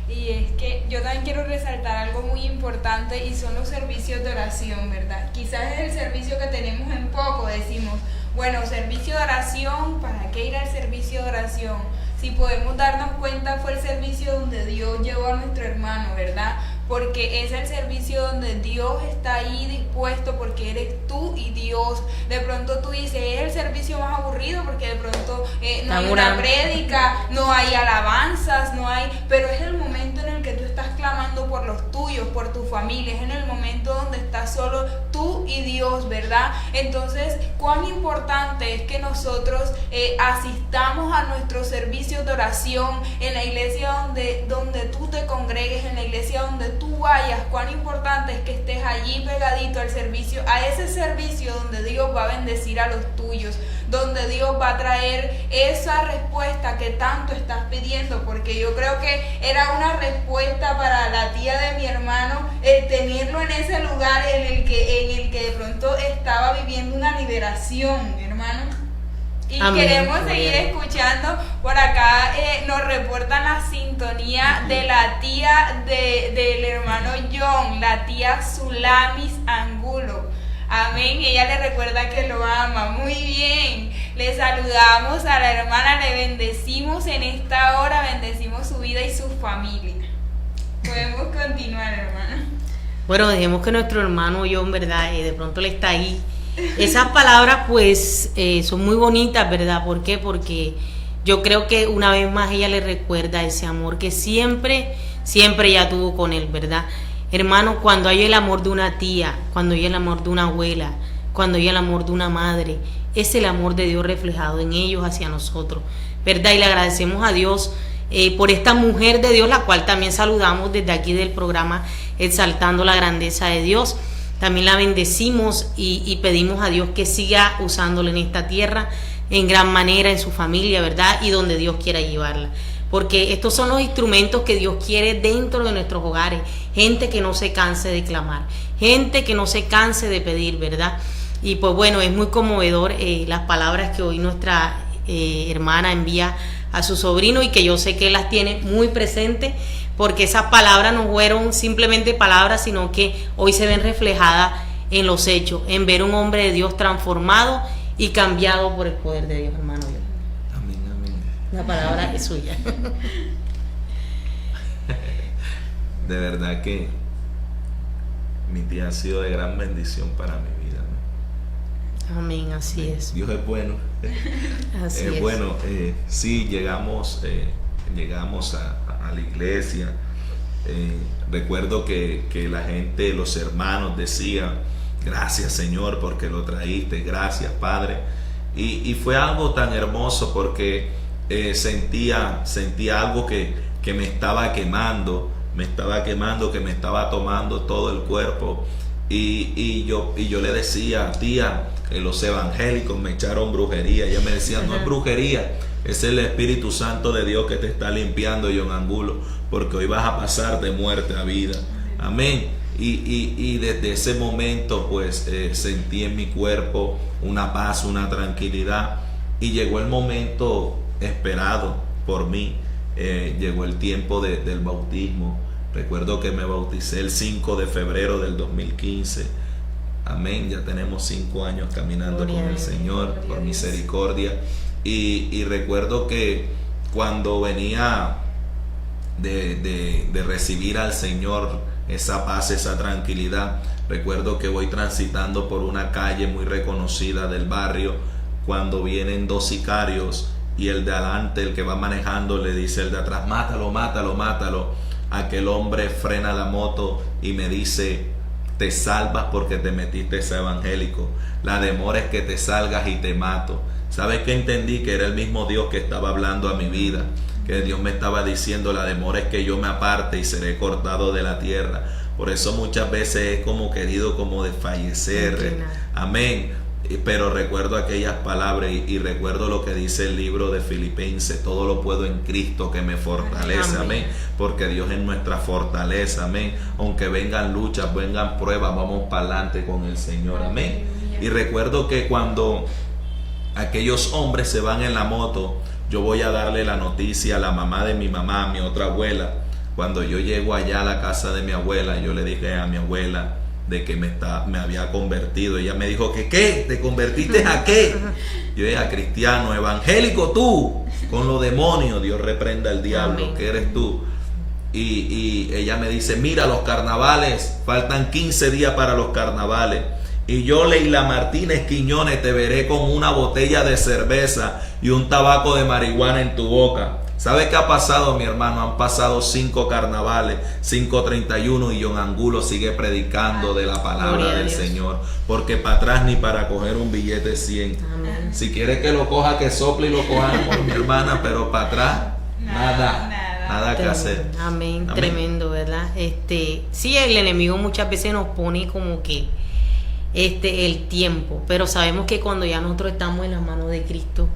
Y es que yo también quiero resaltar algo muy importante, y son los servicios de oración, ¿verdad? Quizás es el servicio que tenemos en poco, decimos, bueno, servicio de oración, ¿para qué ir al servicio de oración? Si podemos darnos cuenta, fue el servicio donde Dios llevó a nuestro hermano, ¿verdad? Porque es el servicio donde Dios está ahí dispuesto, porque eres tú y Dios. De pronto tú dices, es el servicio más aburrido porque de pronto no hay una prédica, no hay alabanzas, no hay, pero es el momento en el que tú estás clamando por los tuyos, por tu familia. Es en el momento donde estás solo tú y Dios, ¿verdad? Entonces, cuán importante es que nosotros asistamos a nuestros servicios de oración en la iglesia donde tú te congregues, en la iglesia donde tú vayas. Cuán importante es que estés allí pegadito al servicio, a ese servicio donde Dios va a bendecir a los tuyos, donde Dios va a traer esa respuesta que tanto estás pidiendo, porque yo creo que era una respuesta para la tía de mi hermano el tenerlo en ese lugar en el que de pronto estaba viviendo una liberación, hermano. Y amén, queremos amén. seguir escuchando. Por acá nos reportan la sintonía de la tía del hermano John, la tía Sulamis Angulo. Amén, ella le recuerda que lo ama. Muy bien, le saludamos a la hermana, le bendecimos en esta hora, bendecimos su vida y su familia. Podemos continuar, hermana. Bueno, dejemos que nuestro hermano John, ¿verdad? De pronto le está ahí. Esas palabras pues son muy bonitas, ¿verdad? ¿Por qué? Porque yo creo que una vez más ella le recuerda ese amor que siempre ella tuvo con él, ¿verdad? Hermano, cuando hay el amor de una tía, cuando hay el amor de una abuela, cuando hay el amor de una madre, es el amor de Dios reflejado en ellos hacia nosotros, ¿verdad? Y le agradecemos a Dios por esta mujer de Dios, la cual también saludamos desde aquí del programa Exaltando la Grandeza de Dios. También la bendecimos y pedimos a Dios que siga usándola en esta tierra en gran manera, en su familia, ¿verdad? Y donde Dios quiera llevarla. Porque estos son los instrumentos que Dios quiere dentro de nuestros hogares. Gente que no se canse de clamar, gente que no se canse de pedir, ¿verdad? Y pues bueno, es muy conmovedor las palabras que hoy nuestra hermana envía a su sobrino, y que yo sé que las tiene muy presentes, porque esas palabras no fueron simplemente palabras, sino que hoy se ven reflejadas en los hechos, en ver un hombre de Dios transformado y cambiado por el poder de Dios, hermano. Amén, amén. La palabra es suya. De verdad que mi tía ha sido de gran bendición para mi vida, ¿no? Amén, así es. Dios es bueno. Así es. Bueno, sí, llegamos a la iglesia. Recuerdo que la gente, los hermanos decían: gracias, Señor, porque lo traíste, gracias, Padre. Y fue algo tan hermoso, porque sentía algo que me estaba quemando, que me estaba tomando todo el cuerpo. Y yo le decía: tía, los evangélicos me echaron brujería. Ella me decía: no es brujería, es el Espíritu Santo de Dios que te está limpiando, John Angulo, porque hoy vas a pasar de muerte a vida. Amén. Y desde ese momento pues sentí en mi cuerpo una paz, una tranquilidad, y llegó el momento esperado por mí. Llegó el tiempo del bautismo. Recuerdo que me bauticé el 5 de febrero del 2015. Amén, ya tenemos 5 años caminando con el Señor, por misericordia. Y recuerdo que cuando venía de recibir al Señor, esa paz, esa tranquilidad, recuerdo que voy transitando por una calle muy reconocida del barrio, cuando vienen 2 sicarios, y el de adelante, el que va manejando, le dice al de atrás: mátalo, mátalo, mátalo. Aquel hombre frena la moto y me dice: te salvas porque te metiste ese evangélico, la demora es que te salgas y te mato. ¿Sabes qué entendí? Que era el mismo Dios que estaba hablando a mi vida, que Dios me estaba diciendo: la demora es que yo me aparte y seré cortado de la tierra. Por eso muchas veces es como querido como desfallecer. Amén. Pero recuerdo aquellas palabras y recuerdo lo que dice el libro de Filipenses: todo lo puedo en Cristo que me fortalece. Amén. Porque Dios es nuestra fortaleza. Amén. Aunque vengan luchas, vengan pruebas, vamos para adelante con el Señor. Amén. Y recuerdo que cuando aquellos hombres se van en la moto, yo voy a darle la noticia a la mamá de mi mamá, a mi otra abuela. Cuando yo llego allá a la casa de mi abuela, yo le dije a mi abuela de que me había convertido. Ella me dijo: ¿que qué? ¿Te convertiste a qué? Yo dije: a cristiano, evangélico tú, con los demonios. Dios reprenda al diablo. Amén. ¿Qué eres tú? Y ella me dice: mira, los carnavales, faltan 15 días para los carnavales, y yo, Leila Martínez Quiñones, te veré con una botella de cerveza y un tabaco de marihuana en tu boca. ¿Sabe qué ha pasado, mi hermano? Han pasado 5 carnavales, 5:31 y John Angulo sigue predicando de la palabra Gloria a del Dios. Señor. Porque para atrás ni para coger un billete 100. Amén. Si quiere que lo coja, que sople y lo cojamos, mi hermana, pero para atrás, nada que hacer. Amén, Amén. tremendo, ¿verdad? Sí, el enemigo muchas veces nos pone como que el tiempo, pero sabemos que cuando ya nosotros estamos en las manos de Cristo,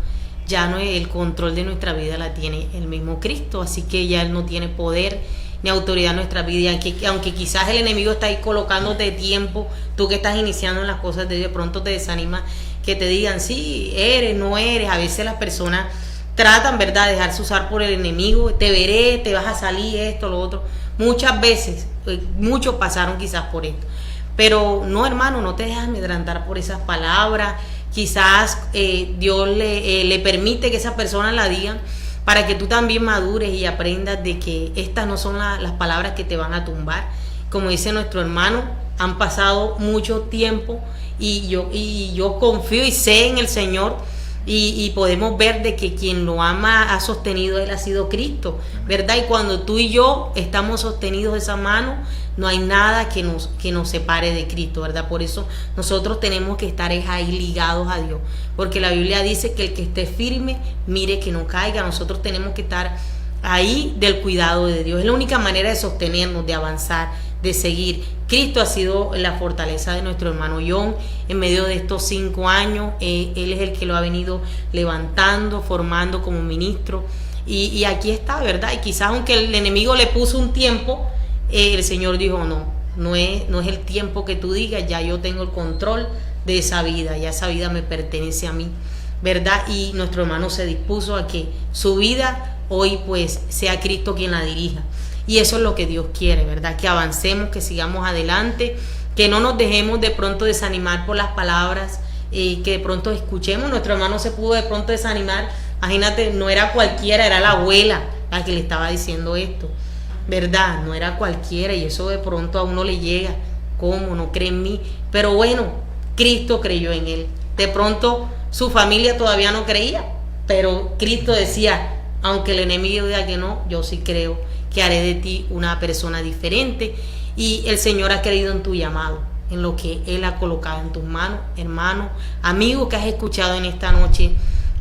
ya no es el control de nuestra vida la tiene el mismo Cristo, así que ya Él no tiene poder ni autoridad en nuestra vida, aunque quizás el enemigo está ahí colocándote tiempo, tú que estás iniciando en las cosas de pronto te desanima que te digan, sí, eres, no eres. A veces las personas tratan, ¿verdad?, de dejarse usar por el enemigo, te veré, te vas a salir, esto, lo otro. Muchas veces, muchos pasaron quizás por esto, pero no, hermano, no te dejes amedrentar por esas palabras. Quizás Dios le permite que esas personas la digan para que tú también madures y aprendas de que estas no son las palabras que te van a tumbar. Como dice nuestro hermano, han pasado mucho tiempo y yo confío y sé en el Señor y podemos ver de que quien lo ama ha sostenido Él ha sido Cristo, ¿verdad? Y cuando tú y yo estamos sostenidos de esa mano, no hay nada que nos separe de Cristo, ¿verdad? Por eso nosotros tenemos que estar ahí ligados a Dios, porque la Biblia dice que el que esté firme, mire que no caiga. Nosotros tenemos que estar ahí del cuidado de Dios. Es la única manera de sostenernos, de avanzar, de seguir. Cristo ha sido la fortaleza de nuestro hermano John en medio de estos 5 años. Él es el que lo ha venido levantando, formando como ministro. Y aquí está, ¿verdad? Y quizás aunque el enemigo le puso un tiempo, el Señor dijo, no es el tiempo que tú digas, ya yo tengo el control de esa vida, ya esa vida me pertenece a mí, ¿verdad? Y nuestro hermano se dispuso a que su vida hoy pues sea Cristo quien la dirija. Y eso es lo que Dios quiere, ¿verdad? Que avancemos, que sigamos adelante, que no nos dejemos de pronto desanimar por las palabras que de pronto escuchemos. Nuestro hermano se pudo de pronto desanimar, imagínate, no era cualquiera, era la abuela la que le estaba diciendo esto, ¿verdad? No era cualquiera, y eso de pronto a uno le llega, ¿cómo? No cree en mí, pero bueno, Cristo creyó en él. De pronto su familia todavía no creía, pero Cristo decía, aunque el enemigo diga que no, yo sí creo que haré de ti una persona diferente. Y el Señor ha creído en tu llamado, en lo que Él ha colocado en tus manos, hermano, amigo que has escuchado en esta noche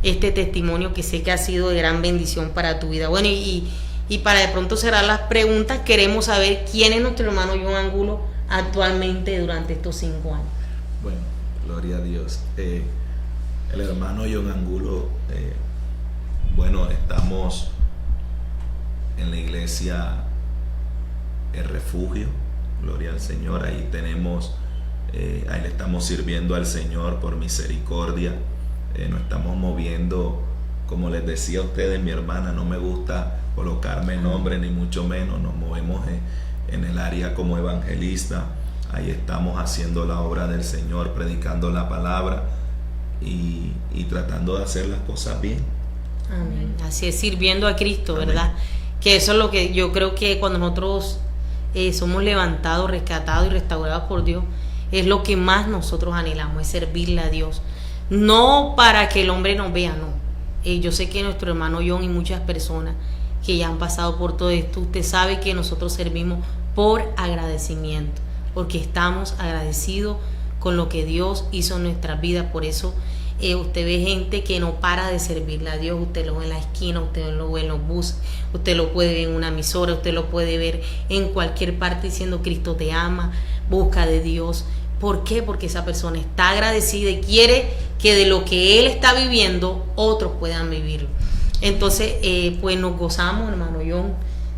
este testimonio, que sé que ha sido de gran bendición para tu vida. Bueno, y para de pronto cerrar las preguntas, queremos saber quién es nuestro hermano John Angulo actualmente durante estos 5 años. Bueno, gloria a Dios. El hermano John Angulo, bueno, estamos en la iglesia El Refugio, gloria al Señor. Ahí tenemos, ahí le estamos sirviendo al Señor por misericordia. Nos estamos moviendo, como les decía a ustedes, mi hermana, no me gusta colocarme nombre ni mucho menos. Nos movemos en el área como evangelista. Ahí estamos haciendo la obra del Señor, predicando la palabra y tratando de hacer las cosas bien. Amén. Así es, sirviendo a Cristo, Amén. ¿verdad? Que eso es lo que yo creo que cuando nosotros somos levantados, rescatados y restaurados por Dios, es lo que más nosotros anhelamos, es servirle a Dios. No para que el hombre nos vea, no. Yo sé que nuestro hermano John y muchas personas que ya han pasado por todo esto, usted sabe que nosotros servimos por agradecimiento, porque estamos agradecidos con lo que Dios hizo en nuestras vidas. Por eso usted ve gente que no para de servirle a Dios. Usted lo ve en la esquina, usted lo ve en los buses, usted lo puede ver en una emisora, usted lo puede ver en cualquier parte diciendo Cristo te ama, busca de Dios. ¿Por qué? Porque esa persona está agradecida y quiere que de lo que él está viviendo otros puedan vivirlo. Entonces pues nos gozamos, hermano John,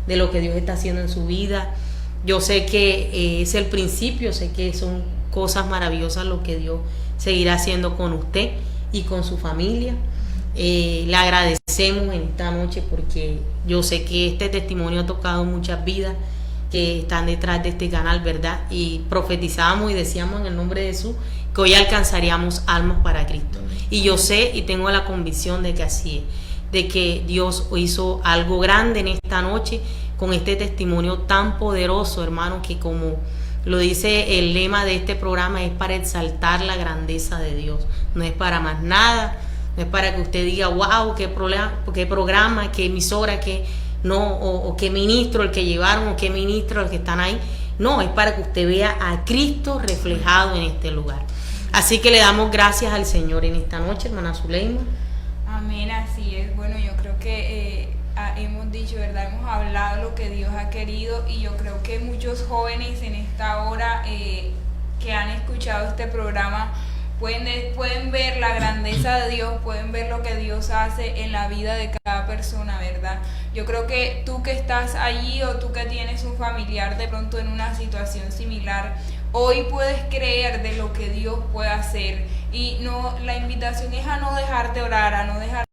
de lo que Dios está haciendo en su vida. Yo sé que es el principio, sé que son cosas maravillosas lo que Dios seguirá haciendo con usted y con su familia. Le agradecemos en esta noche porque yo sé que este testimonio ha tocado muchas vidas que están detrás de este canal, ¿verdad? Y profetizamos y decíamos en el nombre de Jesús que hoy alcanzaríamos almas para Cristo. Y yo sé y tengo la convicción de que así es, de que Dios hizo algo grande en esta noche con este testimonio tan poderoso, hermano, que como lo dice el lema de este programa, es para exaltar la grandeza de Dios, no es para más nada. no es para que usted diga, wow, qué programa, qué emisora, o qué ministro el que llevaron, o qué ministro el que están ahí. No, es para que usted vea a Cristo reflejado en este lugar. Así que le damos gracias al Señor en esta noche, hermana Zuleima. Amén, así es. Bueno, yo creo que hemos dicho, ¿verdad? Hemos hablado lo que Dios ha querido, y yo creo que muchos jóvenes en esta hora que han escuchado este programa pueden ver la grandeza de Dios, pueden ver lo que Dios hace en la vida de cada persona, ¿verdad? Yo creo que tú que estás allí, o tú que tienes un familiar de pronto en una situación similar, hoy puedes creer de lo que Dios puede hacer, y no, la invitación es a no dejar de orar, a no dejar